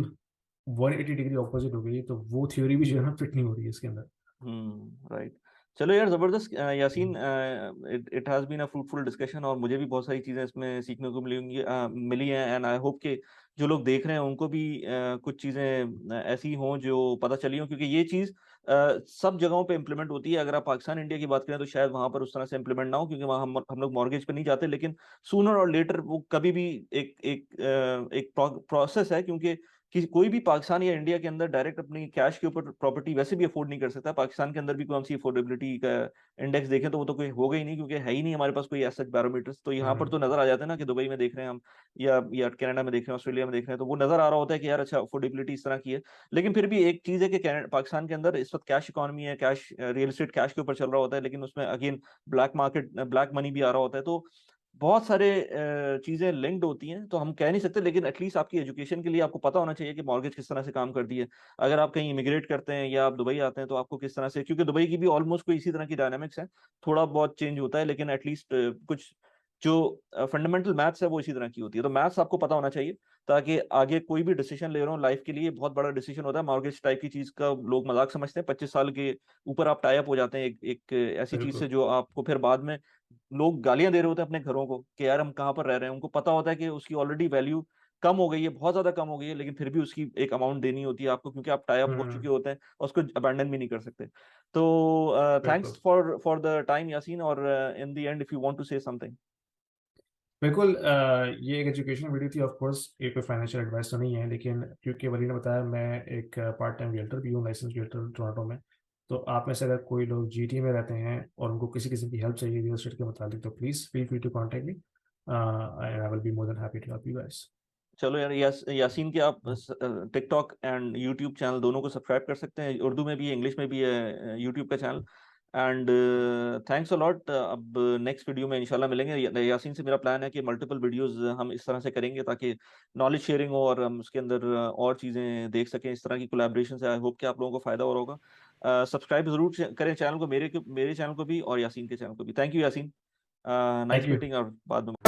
180 डिग्री ऑपोजिट हो गई, तो वो थ्योरी भी जो है ना फिट नहीं हो रही है इसके अंदर। राइट। चलो यार, जबरदस्त Yasin, hmm. It it has been a fruitful discussion, और मुझे भी बहुत सारी चीजें इसमें सीखने को मिली हैं, एंड आई होप कि जो लोग देख रहे हैं उनको भी कुछ चीजें ऐसी हों जो पता चली हों, क्योंकि ये चीज सब जगहों पे इम्प्लीमेंट होती है। अगर आप पाकिस्तान इंडिया की बात करें तो शायद वहां पर उस तरह से इम्प्लीमेंट ना हो, क्योंकि वहाँ हम लोग मॉर्गेज पे नहीं जाते, लेकिन सूनर और लेटर वो कभी भी एक एक एक प्रोसेस है, क्योंकि कि कोई भी पाकिस्तान या इंडिया के अंदर डायरेक्ट अपनी कैश के ऊपर प्रॉपर्टी वैसे भी अफोर्ड नहीं कर सकता। पाकिस्तान के अंदर भी कोई हम सी अफोर्डेबिलिटी का इंडेक्स देखें तो वो तो कोई होगा ही नहीं, क्योंकि है ही नहीं हमारे पास कोई ऐसा बैरोमीटर्स। तो यहाँ पर हम्म। तो नजर आ जाता है ना कि दुबई में देख रहे हैं हम, या कनाडा में देख रहे हैं, ऑस्ट्रेलिया में देख रहे हैं, तो वो नजर आ रहा होता है कि यार अच्छा अफोर्डेबिलिटी इस तरह की है। लेकिन फिर भी एक चीज है कि पाकिस्तान के अंदर इस वक्त कैश इकोनॉमी है, कैश रियल एस्टेट कैश के ऊपर चल रहा होता है, लेकिन उसमें again black market, black money भी आ रहा होता है। तो बहुत सारे चीजें लिंक्ड होती हैं, तो हम कह नहीं सकते, लेकिन एटलीस्ट आपकी एजुकेशन के लिए आपको पता होना चाहिए कि मॉर्गेज किस तरह से काम करती है। अगर आप कहीं इमिग्रेट करते हैं या आप दुबई आते हैं तो आपको किस तरह से, क्योंकि दुबई की भी ऑलमोस्ट कोई इसी तरह की डायनामिक्स है, थोड़ा बहुत चेंज होता है, लेकिन एटलीस्ट कुछ जो फंडामेंटल मैथ्स है वो इसी तरह की होती है। तो मैथ्स आपको पता होना चाहिए, ताकि आगे कोई भी डिसीजन ले रहे हो लाइफ के लिए, बहुत बड़ा डिसीजन होता है मॉर्गेज टाइप की चीज का, लोग मजाक समझते हैं। 25 साल के ऊपर आप टाई अप हो जाते हैं एक ऐसी चीज से बिल्कुल। जो आपको फिर बाद में लोग गालियां दे रहे होते हैं अपने घरों को कि यार हम कहाँ पर रह रहे हैं। उनको पता होता है कि उसकी ऑलरेडी वैल्यू कम हो गई है, बहुत ज्यादा कम हो गई है, लेकिन फिर भी उसकी एक अमाउंट देनी होती है आपको, क्योंकि आप टाई अप हो चुके हम्म। होते हैं और उसको अबैंडन भी नहीं कर सकते। तो बिल्कुल, thanks for the time Yasin, और in the end if you want to say something. बिल्कुल। ये एक एजुकेशन वीडियो थी, ऑफ कोर्स ये कोई फाइनेंशियल एडवाइस तो नहीं है, लेकिन क्योंकि वली ने बताया, मैं एक पार्ट टाइम रियल्टर भी हूँ, लाइसेंस रियल्टर टोरंटो में। तो आप में से अगर कोई लोग जीटी में रहते हैं और उनको किसी किस्म की हेल्प चाहिए रियल एस्टेट के मुताबिक, तो please feel free to contact me, I will be more than happy to help you guys. चलो यार, यासीन के आप टिकटॉक एंड यूट्यूब चैनल दोनों को सब्सक्राइब कर सकते हैं, उर्दू में भी है इंग्लिश में भी है यूट्यूब का channel. And thanks a lot. अब नेक्स्ट वीडियो में इंशाल्लाह मिलेंगे। यासीन से मेरा प्लान है कि मल्टीपल वीडियोस हम इस तरह से करेंगे ताकि नॉलेज शेयरिंग हो और हम उसके अंदर और चीज़ें देख सकें। इस तरह की कोलैबोरेशन से आई होप कि आप लोगों को फायदा हो रहा होगा। सब्सक्राइब जरूर करें चैनल को, मेरे चैनल को भी और यासीन के चैनल को भी। Thank you Yasin, thank nice you. Meeting, और बाद में